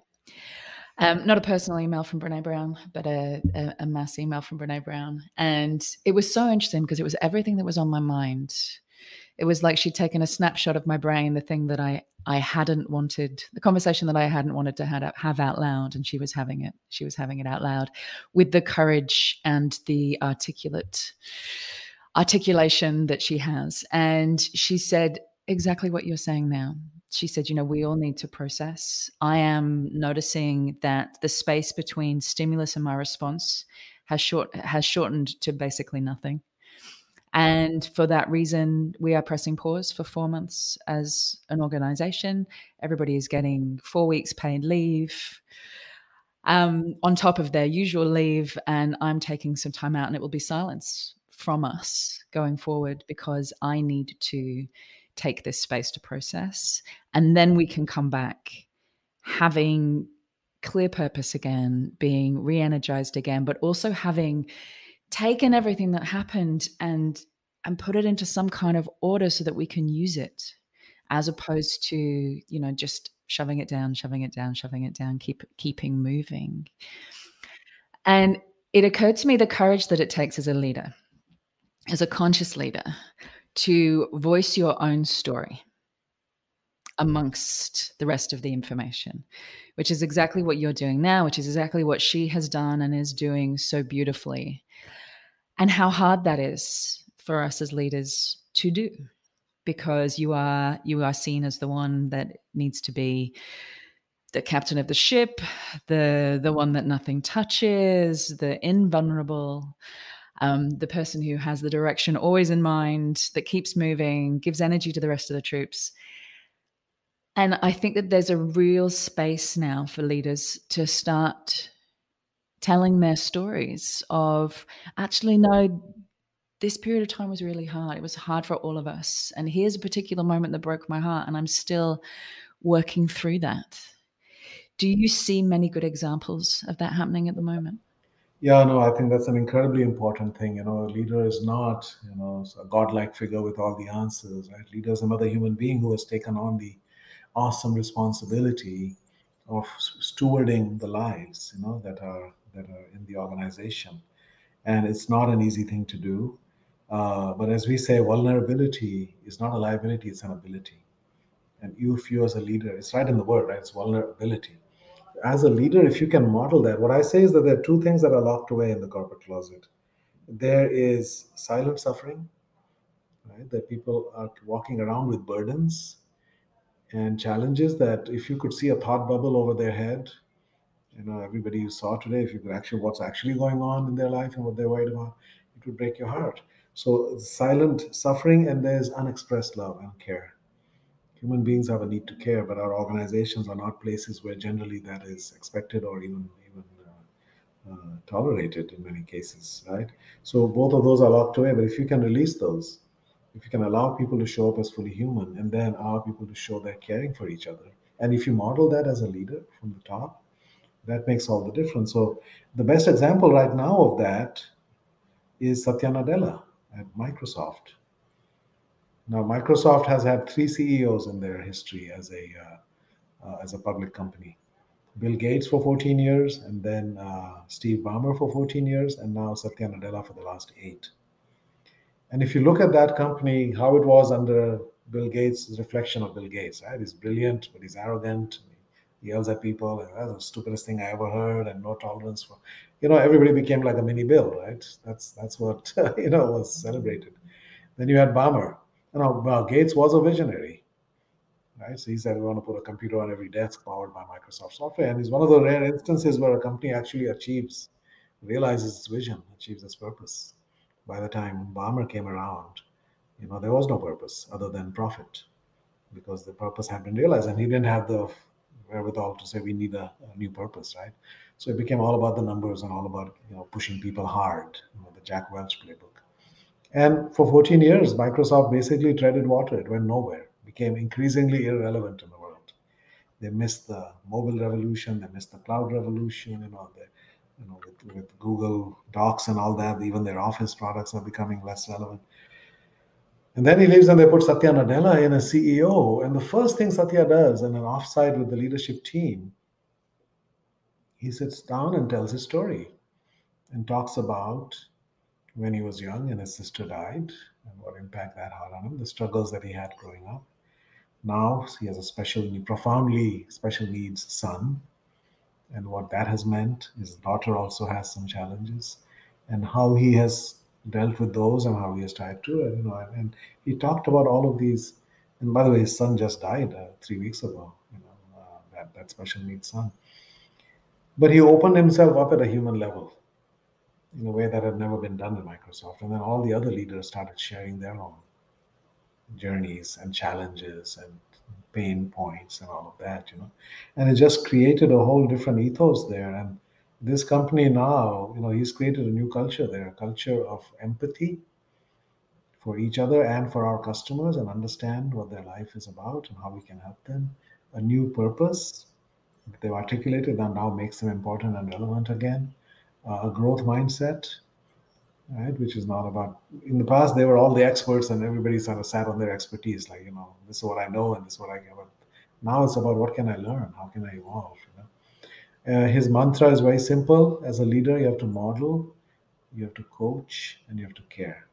Not a personal email from Brene Brown, but a mass email from Brene Brown. And it was so interesting because it was everything that was on my mind. It was like she'd taken a snapshot of my brain, the thing that I hadn't wanted, the conversation that I hadn't wanted to have out loud, and she was having it. She was having it out loud with the courage and the articulation that she has. And she said exactly what you're saying now. She said, we all need to process. I am noticing that the space between stimulus and my response has shortened to basically nothing. And for that reason, we are pressing pause for 4 months as an organization. Everybody is getting 4 weeks paid leave on top of their usual leave. And I'm taking some time out, and it will be silence from us going forward because I need to take this space to process. And then we can come back having clear purpose again, being re-energized again, but also having taken everything that happened and put it into some kind of order so that we can use it, as opposed to, just shoving it down, keeping moving. And it occurred to me the courage that it takes as a leader, as a conscious leader, to voice your own story amongst the rest of the information, which is exactly what you're doing now, which is exactly what she has done and is doing so beautifully. And how hard that is for us as leaders to do, because you are seen as the one that needs to be the captain of the ship, the one that nothing touches, the invulnerable, the person who has the direction always in mind, that keeps moving, gives energy to the rest of the troops. And I think that there's a real space now for leaders to start telling their stories of, actually, no, this period of time was really hard. It was hard for all of us. And here's a particular moment that broke my heart, and I'm still working through that. Do you see many good examples of that happening at the moment? Yeah, no, I think that's an incredibly important thing. A leader is not, a godlike figure with all the answers, right? Leader is another human being who has taken on the awesome responsibility of stewarding the lives, that are in the organization. And it's not an easy thing to do. But as we say, vulnerability is not a liability, it's an ability. And if you as a leader, it's right in the word, right? It's vulnerability. As a leader, if you can model that, what I say is that there are two things that are locked away in the corporate closet. There is silent suffering, right? That people are walking around with burdens and challenges that if you could see a thought bubble over their head, everybody you saw today, if you could actually what's actually going on in their life and what they're worried about, it would break your heart. So silent suffering, and there's unexpressed love and care. Human beings have a need to care, but our organizations are not places where generally that is expected or even tolerated in many cases, right? So both of those are locked away. But if you can release those, if you can allow people to show up as fully human, and then allow people to show they're caring for each other, and if you model that as a leader from the top, that makes all the difference. So the best example right now of that is Satya Nadella at Microsoft. Now, Microsoft has had 3 CEOs in their history as a public company. Bill Gates for 14 years, and then Steve Ballmer for 14 years, and now Satya Nadella for the last 8. And if you look at that company, how it was under Bill Gates, is a reflection of Bill Gates, right? He's brilliant, but he's arrogant. He yells at people, and that's the stupidest thing I ever heard, and no tolerance for, everybody became like a mini Bill, right? That's what, was celebrated. Then you had Ballmer. Gates was a visionary, right? So he said, we want to put a computer on every desk powered by Microsoft software. And it's one of the rare instances where a company actually realizes its vision, achieves its purpose. By the time Ballmer came around, there was no purpose other than profit, because the purpose had been realized, and he didn't have the wherewithal to say we need a new purpose, right? So it became all about the numbers and all about pushing people hard, the Jack Welch playbook. And for 14 years, Microsoft basically treaded water. It went nowhere, became increasingly irrelevant in the world. They missed the mobile revolution, they missed the cloud revolution, with Google Docs and all that, even their office products are becoming less relevant. And then he leaves and they put Satya Nadella in as CEO. And the first thing Satya does in an offsite with the leadership team, he sits down and tells his story and talks about when he was young and his sister died and what impact that had on him, the struggles that he had growing up. Now he has a profoundly special needs son, and what that has meant. His daughter also has some challenges, and how he has dealt with those and how he has tried to, and he talked about all of these. And by the way, his son just died 3 weeks ago, that special needs son. But he opened himself up at a human level in a way that had never been done in Microsoft. And then all the other leaders started sharing their own journeys and challenges and pain points and all of that, and it just created a whole different ethos there. And this company now, he's created a new culture there, a culture of empathy for each other and for our customers, and understand what their life is about and how we can help them. A new purpose that they've articulated that now makes them important and relevant again. A growth mindset, right? Which is not about, in the past, they were all the experts and everybody sort of sat on their expertise, like, this is what I know and this is what I get. But now it's about what can I learn? How can I evolve? His mantra is very simple. As a leader, you have to model, you have to coach, and you have to care.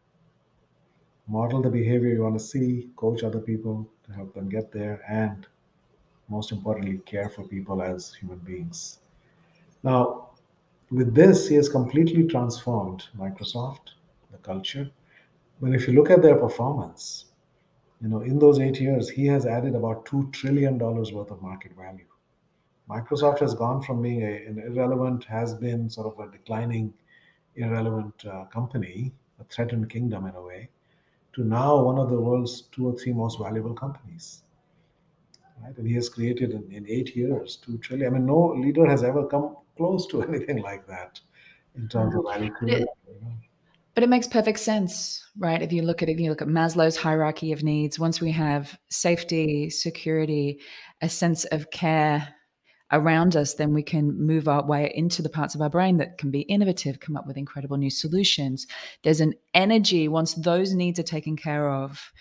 Model the behavior you want to see, coach other people to help them get there, and most importantly, care for people as human beings. Now, with this, he has completely transformed Microsoft, the culture. But if you look at their performance, in those 8 years, he has added about $2 trillion worth of market value. Microsoft has gone from being an irrelevant, has been sort of a declining, irrelevant company, a threatened kingdom in a way, to now one of the world's 2 or 3 most valuable companies. Right? And he has created in 8 years, 2 trillion. I mean, no leader has ever come close to anything like that in terms of value creation. But it makes perfect sense, right? If you look at Maslow's hierarchy of needs, once we have safety, security, a sense of care around us, then we can move our way into the parts of our brain that can be innovative, come up with incredible new solutions. There's an energy, once those needs are taken care of,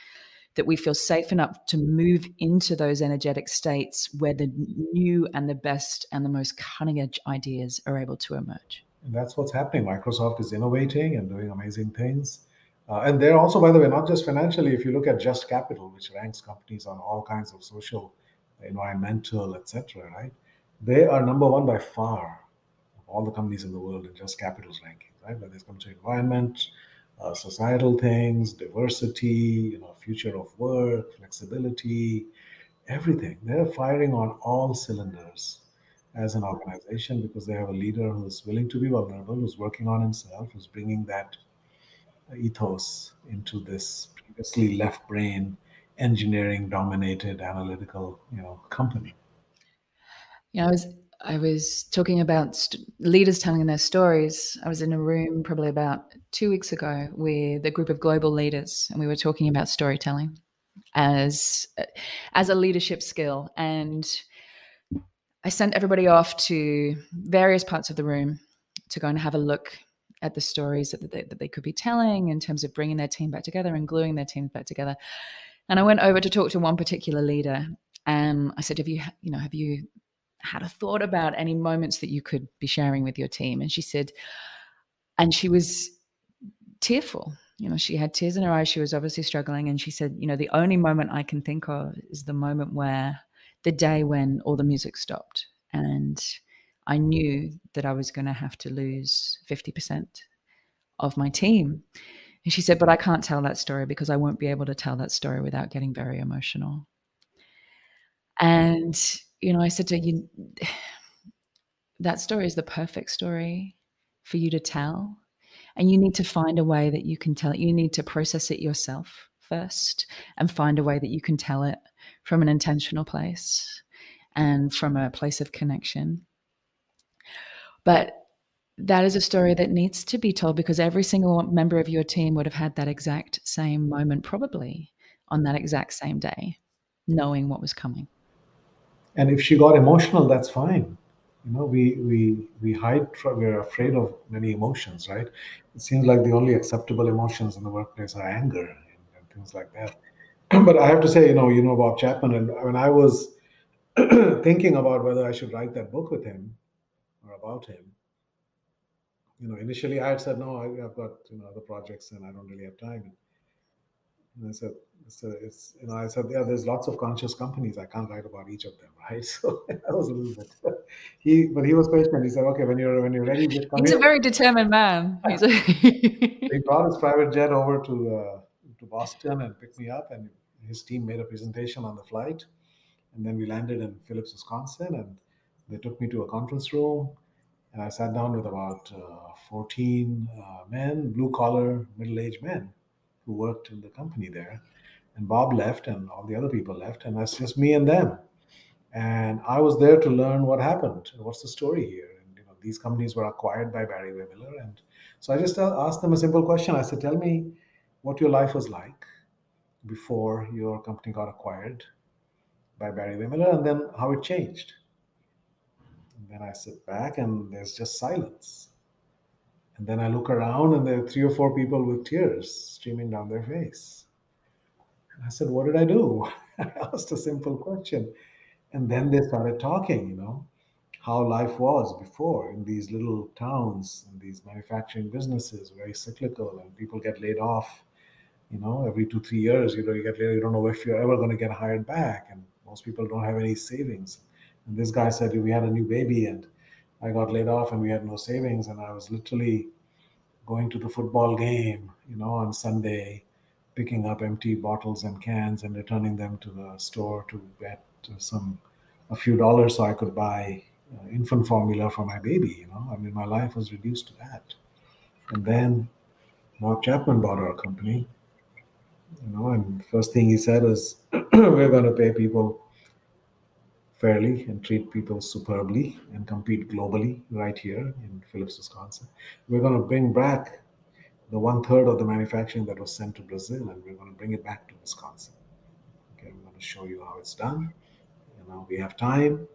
that we feel safe enough to move into those energetic states where the new and the best and the most cutting edge ideas are able to emerge. And that's what's happening. Microsoft is innovating and doing amazing things. And they're also, by the way, not just financially. If you look at Just Capital, which ranks companies on all kinds of social, environmental, etc., right? They are number one by far of all the companies in the world in Just Capital's ranking, right? When it comes to environment, societal things, diversity, future of work, flexibility, everything. They're firing on all cylinders as an organization because they have a leader who's willing to be vulnerable, who's working on himself, who's bringing that ethos into this previously left brain, engineering dominated analytical, company. I was talking about leaders telling their stories. I was in a room probably about 2 weeks ago with a group of global leaders, and we were talking about storytelling as a leadership skill. And I sent everybody off to various parts of the room to go and have a look at the stories that they could be telling in terms of bringing their team back together and gluing their teams back together. And I went over to talk to one particular leader, and I said, have you had a thought about any moments that you could be sharing with your team? And she said, and she was tearful. She had tears in her eyes. She was obviously struggling. And she said, the only moment I can think of is the moment the day when all the music stopped. And I knew that I was going to have to lose 50% of my team. And she said, but I can't tell that story because I won't be able to tell that story without getting very emotional. And, I said to you, that story is the perfect story for you to tell. And you need to find a way that you can tell it. You need to process it yourself first and find a way that you can tell it from an intentional place and from a place of connection. But that is a story that needs to be told because every single member of your team would have had that exact same moment, probably on that exact same day, knowing what was coming. And if she got emotional, that's fine. We hide, we're afraid of many emotions, right? It seems like the only acceptable emotions in the workplace are anger and things like that. But I have to say, Bob Chapman, and when I was thinking about whether I should write that book with him or about him, initially I had said, no, I've got, other projects and I don't really have time. And I said, I said, yeah, there's lots of conscious companies. I can't write about each of them, right? So that was a little bit. But he was patient. He said, okay, when you're ready, just come He's here. A very determined man. He brought his private jet over to Boston and picked me up, and his team made a presentation on the flight. And then we landed in Phillips, Wisconsin, and they took me to a conference room. And I sat down with about 14 men, blue-collar, middle-aged men who worked in the company there. And Bob left and all the other people left, and that's just me and them. And I was there to learn what happened. What's the story here? And these companies were acquired by Barry Wehmiller. And so I just asked them a simple question. I said, tell me what your life was like before your company got acquired by Barry Wehmiller, and then how it changed. And then I sit back and there's just silence. And then I look around and there are 3 or 4 people with tears streaming down their face. And I said, what did I do? I asked a simple question. And then they started talking, how life was before in these little towns, in these manufacturing businesses, very cyclical, and people get laid off, every 2-3 years, you get laid, you don't know if you're ever going to get hired back. And most people don't have any savings. And this guy said, we had a new baby and I got laid off and we had no savings. And I was literally going to the football game, on Sunday, picking up empty bottles and cans and returning them to the store to get a few dollars so I could buy infant formula for my baby. My life was reduced to that. And then Bob Chapman bought our company, and first thing he said is, we're going to pay people fairly and treat people superbly and compete globally right here in Phillips, Wisconsin. We're going to bring back the 1/3 of the manufacturing that was sent to Brazil, and we're going to bring it back to Wisconsin. Okay, I'm going to show you how it's done. We have time.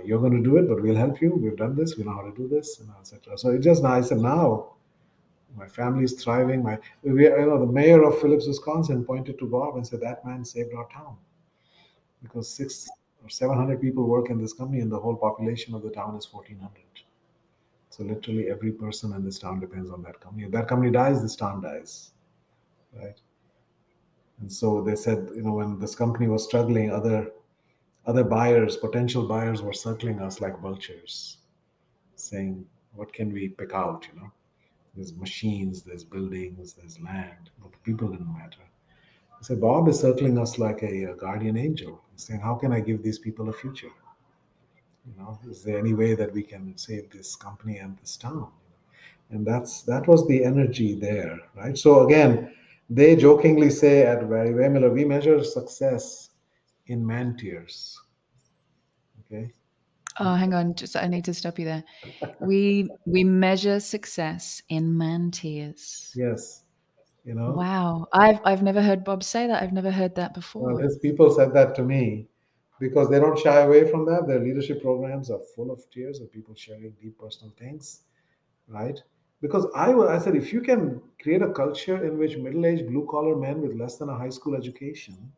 You're going to do it, but we'll help you. We've done this. We know how to do this, and etc. So it's just nice. And now My family is thriving. The mayor of Phillips, Wisconsin, pointed to Bob and said, "That man saved our town," because 600 or 700 people work in this company, and the whole population of the town is 1,400. So literally every person in this town depends on that company. If that company dies, this town dies, right? And so they said, when this company was struggling, other buyers, potential buyers, were circling us like vultures, saying, "What can we pick out?" There's machines, there's buildings, there's land, but the people didn't matter. I said, Bob is circling us like a guardian angel, saying, "How can I give these people a future? Is there any way that we can save this company and this town?" And that was the energy there, right? So again, they jokingly say at Barry Miller, we measure success in man tears. Okay. Oh, hang on. I need to stop you there. We measure success in man tears. Yes. Wow. I've never heard Bob say that. I've never heard that before. Well, his people said that to me because they don't shy away from that. Their leadership programs are full of tears of people sharing deep personal things, right? Because I said, if you can create a culture in which middle-aged blue-collar men with less than a high school education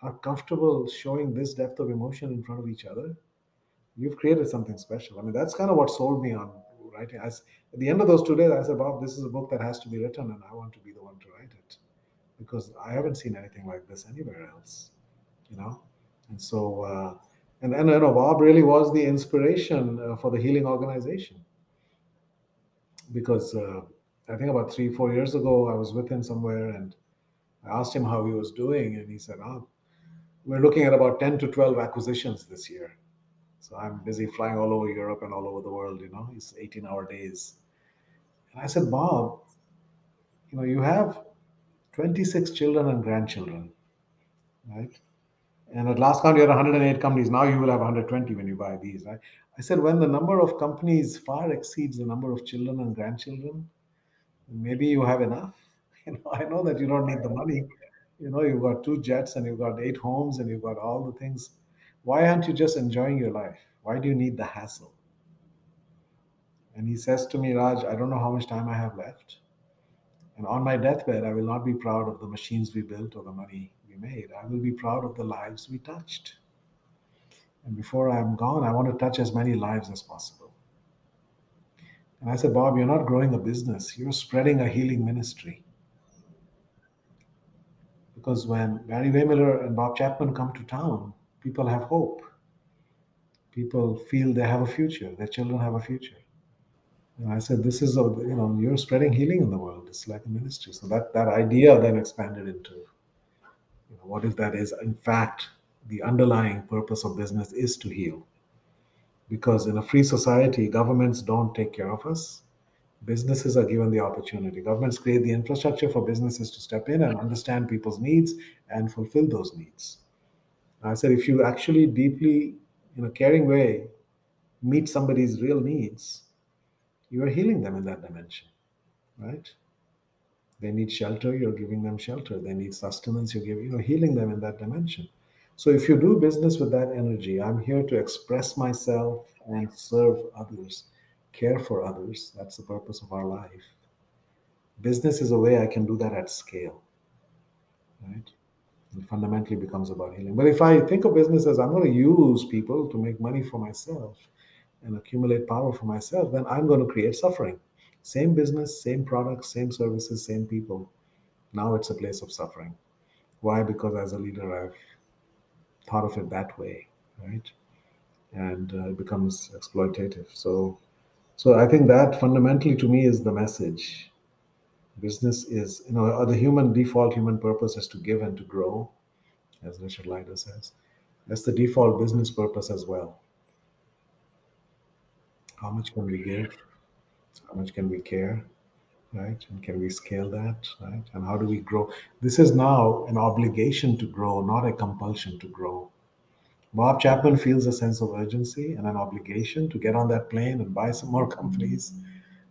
are comfortable showing this depth of emotion in front of each other, you've created something special. I mean, that's kind of what sold me on writing. At the end of those 2 days, I said, Bob, this is a book that has to be written, and I want to be the one to write it because I haven't seen anything like this anywhere else, And so, Bob really was the inspiration for the healing organization because I think about 3-4 years ago, I was with him somewhere and I asked him how he was doing, and he said, "Oh, we're looking at about 10 to 12 acquisitions this year." So I'm busy flying all over Europe and all over the world, It's 18-hour days. And I said, Bob, you have 26 children and grandchildren, right? And at last count, you had 108 companies. Now you will have 120 when you buy these, right? I said, when the number of companies far exceeds the number of children and grandchildren, maybe you have enough. I know that you don't need the money. You've got 2 jets and you've got 8 homes and you've got all the things. Why aren't you just enjoying your life? Why do you need the hassle? And he says to me, Raj, I don't know how much time I have left. And on my deathbed, I will not be proud of the machines we built or the money we made. I will be proud of the lives we touched. And before I'm gone, I want to touch as many lives as possible. And I said, Bob, you're not growing a business. You're spreading a healing ministry. Because when Barry Miller and Bob Chapman come to town, people have hope. People feel they have a future. Their children have a future. And I said, this is, you're spreading healing in the world. It's like a ministry. So that idea then expanded into, what if that is, in fact, the underlying purpose of business is to heal. Because in a free society, governments don't take care of us. Businesses are given the opportunity. Governments create the infrastructure for businesses to step in and understand people's needs and fulfill those needs. I said, if you actually deeply, in a caring way, meet somebody's real needs, you are healing them in that dimension, right? They need shelter, you're giving them shelter. They need sustenance, you're healing them in that dimension. So if you do business with that energy, I'm here to express myself and serve others, care for others. That's the purpose of our life. Business is a way I can do that at scale, right? It fundamentally becomes about healing. But if I think of business as I'm going to use people to make money for myself and accumulate power for myself, then I'm going to create suffering. Same business, same products, same services, same people. Now it's a place of suffering. Why? Because as a leader, I've thought of it that way, right? And it becomes exploitative. So I think that fundamentally to me is the message. Business is, the default human purpose is to give and to grow, as Richard Leider says. That's the default business purpose as well. How much can we give? How much can we care? Right? And can we scale that? Right? And how do we grow? This is now an obligation to grow, not a compulsion to grow. Bob Chapman feels a sense of urgency and an obligation to get on that plane and buy some more companies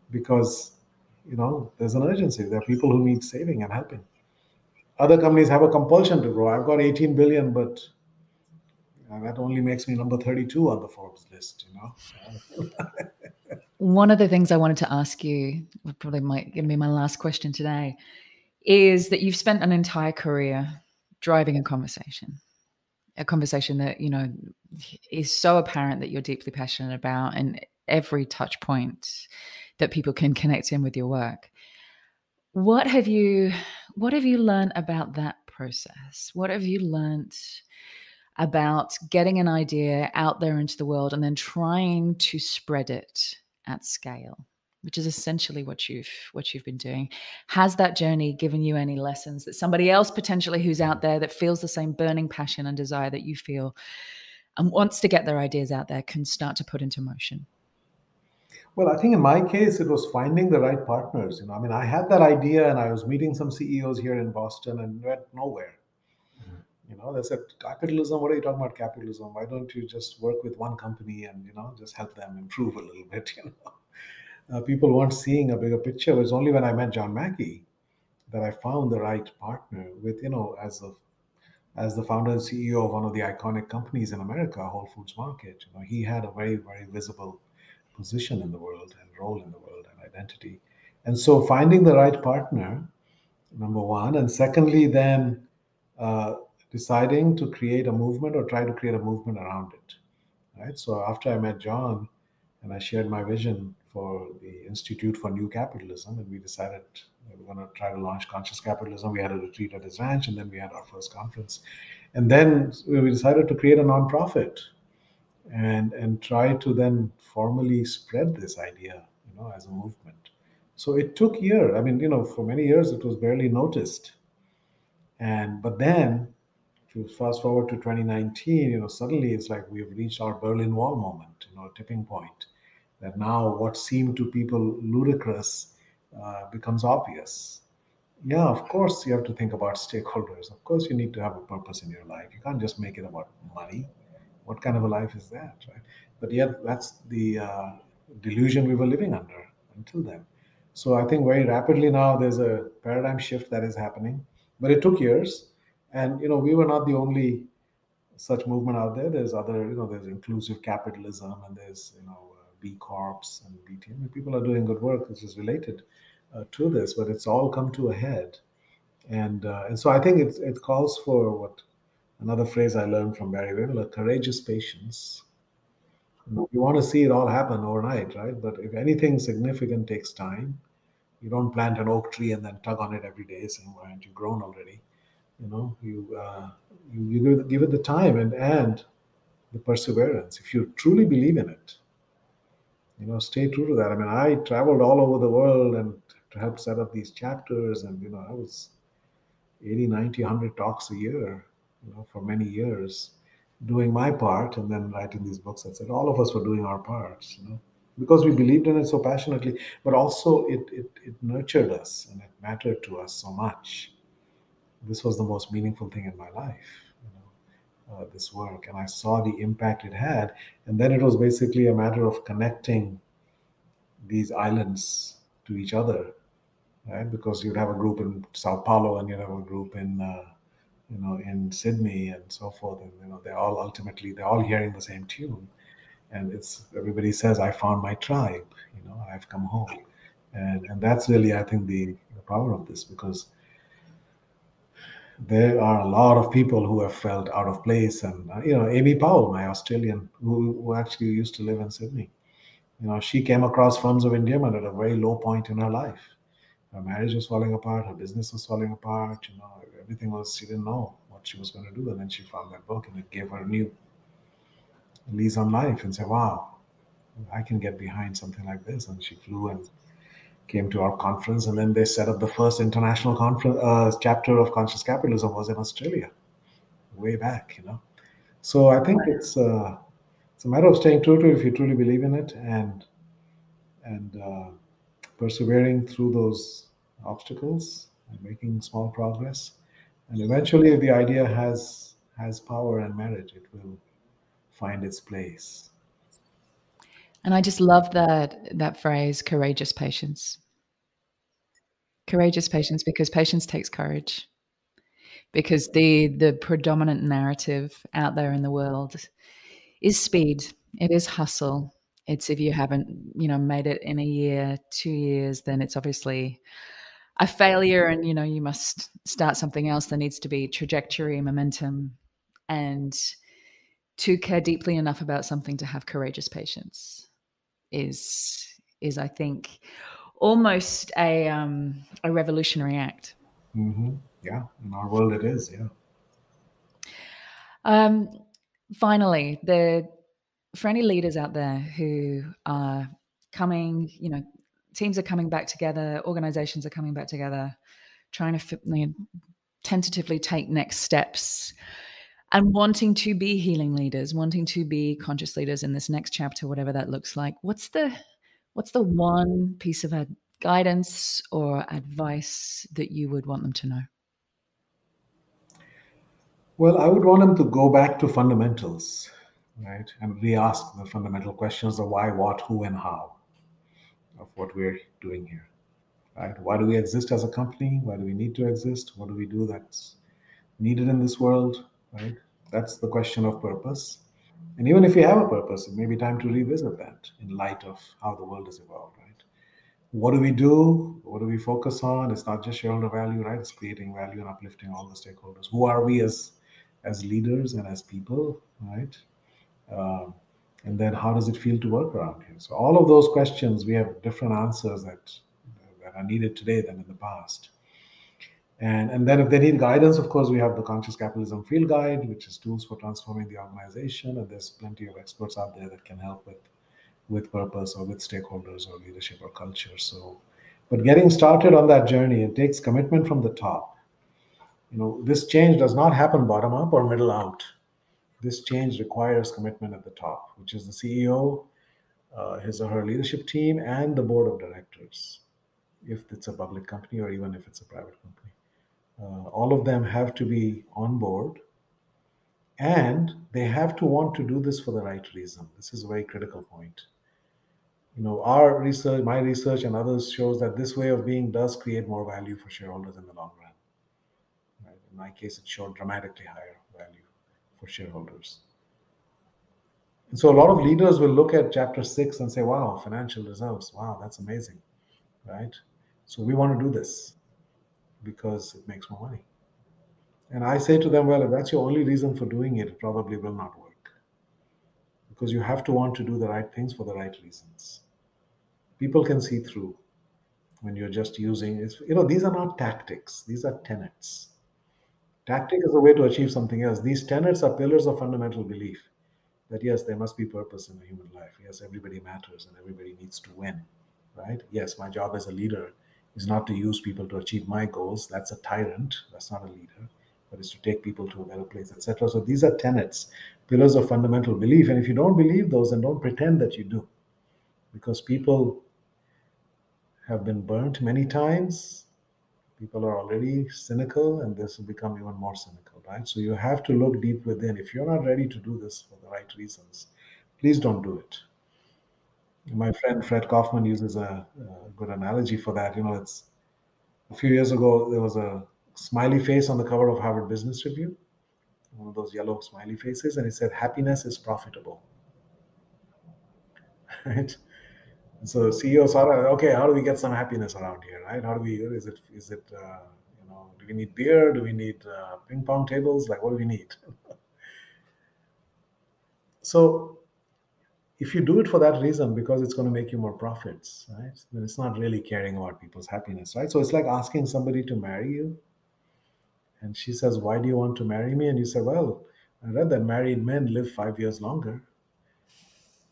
because, there's an urgency. There are people who need saving and helping. Other companies have a compulsion to grow. I've got 18 billion, but That only makes me number 32 on the Forbes list, One of the things I wanted to ask you, probably might give me my last question today, is that you've spent an entire career driving a conversation that, is so apparent that you're deeply passionate about, and every touch point that people can connect in with your work. What have you learned about that process? What have you learned about getting an idea out there into the world and then trying to spread it at scale, which is essentially what you've been doing? Has that journey given you any lessons that somebody else potentially who's out there that feels the same burning passion and desire that you feel and wants to get their ideas out there can start to put into motion? Well, I think in my case, it was finding the right partners. I had that idea and I was meeting some CEOs here in Boston and went nowhere. They said, capitalism, what are you talking about capitalism? Why don't you just work with one company and, just help them improve a little bit, People weren't seeing a bigger picture. It was only when I met John Mackey that I found the right partner with, as the founder and CEO of one of the iconic companies in America, Whole Foods Market. He had a very, very visible position in the world and role in the world and identity. And so finding the right partner, number one, and secondly, then deciding to create a movement or try to create a movement around it, right? So after I met John and I shared my vision for the Institute for New Capitalism, and we decided we were going to try to launch Conscious Capitalism. We had a retreat at his ranch, and then we had our first conference. And then we decided to create a nonprofit and try to then formally spread this idea, as a movement. So it took years. For many years it was barely noticed. But then, if you fast forward to 2019, suddenly it's like we've reached our Berlin Wall moment, a tipping point. That now what seemed to people ludicrous becomes obvious. Yeah, of course you have to think about stakeholders. Of course you need to have a purpose in your life. You can't just make it about money. What kind of a life is that, right? But yet that's the delusion we were living under until then. So I think very rapidly now there's a paradigm shift that is happening, but it took years. And we were not the only such movement out there. There's other, there's inclusive capitalism, and there's B Corps and BTM. People are doing good work which is related to this, but it's all come to a head. And so I think it calls for what another phrase I learned from Barry Wimler: courageous patience. You want to see it all happen overnight, right? But if anything significant takes time, you don't plant an oak tree and then tug on it every day saying, "Why aren't you grown already?" You give it the time and the perseverance. If you truly believe in it, stay true to that. I traveled all over the world and to help set up these chapters, and I was 80, 90, 100 talks a year, for many years, doing my part and then writing these books. I said all of us were doing our parts, because we believed in it so passionately, but also it nurtured us and it mattered to us so much. This was the most meaningful thing in my life, this work, and I saw the impact it had. And then it was basically a matter of connecting these islands to each other, right? Because you'd have a group in Sao Paulo and you'd have a group in in Sydney and so forth, and they're all hearing the same tune, and everybody says, "I found my tribe, I've come home," and that's really, I think, the power of this, because there are a lot of people who have felt out of place. And Amy Powell, my Australian, who actually used to live in Sydney, she came across Funds of Endearment at a very low point in her life. Her marriage was falling apart, her business was falling apart, everything was, she didn't know what she was going to do. And then she found that book and it gave her a new lease on life and said, wow, I can get behind something like this. And she flew and came to our conference, and then they set up the first international conference chapter of Conscious Capitalism was in Australia, way back, So I think it's a matter of staying true to it if you truly believe in it, and persevering through those obstacles and making small progress. And eventually, if the idea has power and merit, it will find its place. And I just love that phrase, courageous patience. Courageous patience, because patience takes courage. because the predominant narrative out there in the world is speed. It is hustle. It's if you haven't, made it in a year, 2 years, then it's obviously a failure, and you must start something else. There needs to be trajectory, momentum, and to care deeply enough about something to have courageous patience is I think almost a revolutionary act. Mm-hmm. Yeah, in our world it is. Yeah. Finally, for any leaders out there who are coming, teams are coming back together, organizations are coming back together, trying to tentatively take next steps and wanting to be healing leaders, wanting to be conscious leaders in this next chapter, whatever that looks like. What's the one piece of guidance or advice that you would want them to know? Well, I would want them to go back to fundamentals, right? And re-ask the fundamental questions of why, what, who, and how of what we're doing here, right? Why do we exist as a company? Why do we need to exist? What do we do that's needed in this world, right? That's the question of purpose. And even if you have a purpose, it may be time to revisit that in light of how the world has evolved, right? What do we do? What do we focus on? It's not just shareholder value, right? It's creating value and uplifting all the stakeholders. Who are we as leaders and as people, right? And then how does it feel to work around here? So all of those questions, we have different answers that are needed today than in the past. And then if they need guidance, of course, we have the Conscious Capitalism Field Guide, which is tools for transforming the organization. And there's plenty of experts out there that can help with purpose or with stakeholders or leadership or culture. So, but getting started on that journey, it takes commitment from the top. This change does not happen bottom up or middle out. This change requires commitment at the top, which is the CEO, his or her leadership team, and the board of directors, if it's a public company or even if it's a private company. All of them have to be on board, and they have to want to do this for the right reason. This is a very critical point. Our research, my research, and others shows that this way of being does create more value for shareholders in the long run. Right? In my case, it showed dramatically higher value for shareholders. And so a lot of leaders will look at chapter 6 and say, wow, financial results. Wow, that's amazing, right? So we want to do this because it makes more money. And I say to them, well, if that's your only reason for doing it, it probably will not work. Because you have to want to do the right things for the right reasons. People can see through when you're just using it. These are not tactics. These are tenets. Tactic is a way to achieve something else. These tenets are pillars of fundamental belief that yes, there must be purpose in a human life. Yes, everybody matters and everybody needs to win, right? Yes, my job as a leader is not to use people to achieve my goals. That's a tyrant. That's not a leader, but it's to take people to a better place, etc. So these are tenets, pillars of fundamental belief. And if you don't believe those, then don't pretend that you do, because people have been burnt many times. People are already cynical, and this will become even more cynical, right? So you have to look deep within. If you're not ready to do this for the right reasons, please don't do it. My friend Fred Kaufman uses a good analogy for that. It's a few years ago, there was a smiley face on the cover of Harvard Business Review, one of those yellow smiley faces, and it said, "Happiness is profitable." Right? So CEO saw that, okay, how do we get some happiness around here, right? How do we, is it, do we need beer? Do we need ping pong tables? Like, what do we need? So if you do it for that reason, because it's going to make you more profits, right? Then it's not really caring about people's happiness, right? So it's like asking somebody to marry you. And she says, why do you want to marry me? And you say, well, I read that married men live 5 years longer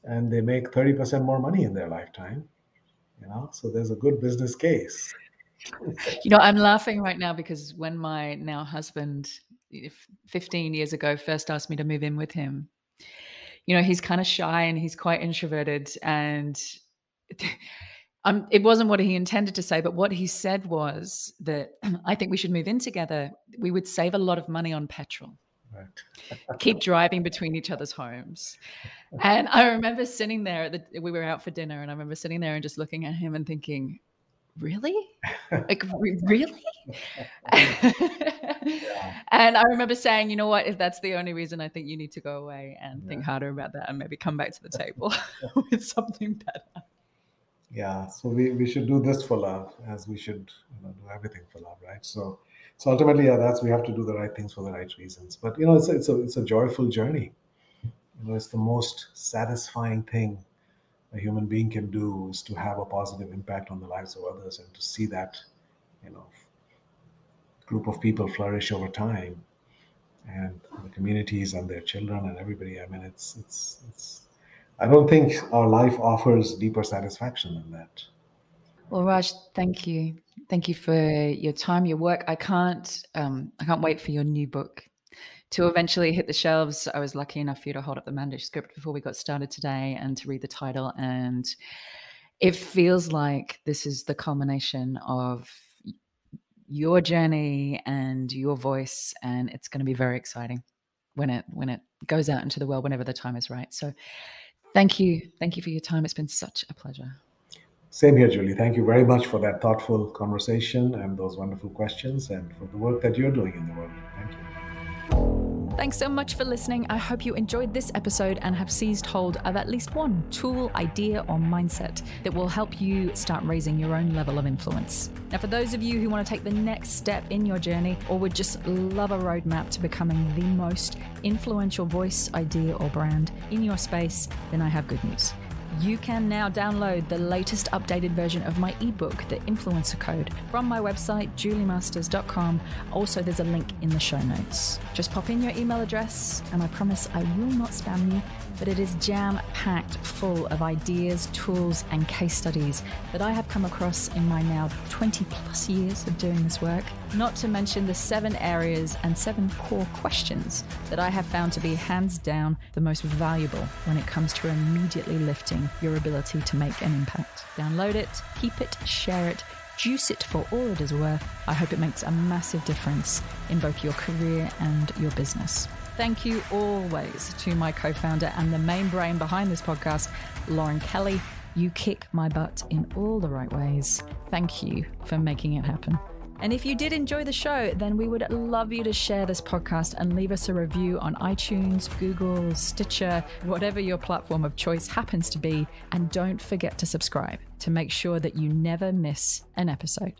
and they make 30% more money in their lifetime. So there's a good business case. I'm laughing right now because when my now husband 15 years ago first asked me to move in with him, he's kind of shy and he's quite introverted, and it wasn't what he intended to say, but what he said was that I think we should move in together. We would save a lot of money on petrol. Right. Keep driving between each other's homes. And I remember sitting there, we were out for dinner, and I remember sitting there and just looking at him and thinking, really? Like, really? And I remember saying, you know what, if that's the only reason, I think you need to go away and think harder about that and maybe come back to the table with something better. Yeah, so we should do this for love, as we should do everything for love, right? So ultimately, that's, we have to do the right things for the right reasons. But it's a joyful journey. It's the most satisfying thing a human being can do, is to have a positive impact on the lives of others, and to see that group of people flourish over time, and the communities and their children and everybody. I mean, it's I don't think our life offers deeper satisfaction than that. Well, Raj, thank you. Thank you for your time, your work. I can't wait for your new book to eventually hit the shelves. I was lucky enough for you to hold up the manuscript before we got started today and to read the title. And it feels like this is the culmination of your journey and your voice. And it's going to be very exciting when it goes out into the world, whenever the time is right. So thank you. Thank you for your time. It's been such a pleasure. Same here, Julie. Thank you very much for that thoughtful conversation and those wonderful questions, and for the work that you're doing in the world. Thank you. Thanks so much for listening. I hope you enjoyed this episode and have seized hold of at least one tool, idea, or mindset that will help you start raising your own level of influence. Now, for those of you who want to take the next step in your journey, or would just love a roadmap to becoming the most influential voice, idea, or brand in your space, then I have good news. You can now download the latest updated version of my ebook, The Influencer Code, from my website, juliemasters.com. Also, there's a link in the show notes. Just pop in your email address, and I promise I will not spam you, but it is jam-packed full of ideas, tools, and case studies that I have come across in my now 20 plus years of doing this work. Not to mention the 7 areas and 7 core questions that I have found to be hands down the most valuable when it comes to immediately lifting your ability to make an impact. Download it, keep it, share it, juice it for all it is worth. I hope it makes a massive difference in both your career and your business. Thank you always to my co-founder and the main brain behind this podcast, Lauren Kelly. You kick my butt in all the right ways. Thank you for making it happen. And if you did enjoy the show, then we would love you to share this podcast and leave us a review on iTunes, Google, Stitcher, whatever your platform of choice happens to be. And don't forget to subscribe to make sure that you never miss an episode.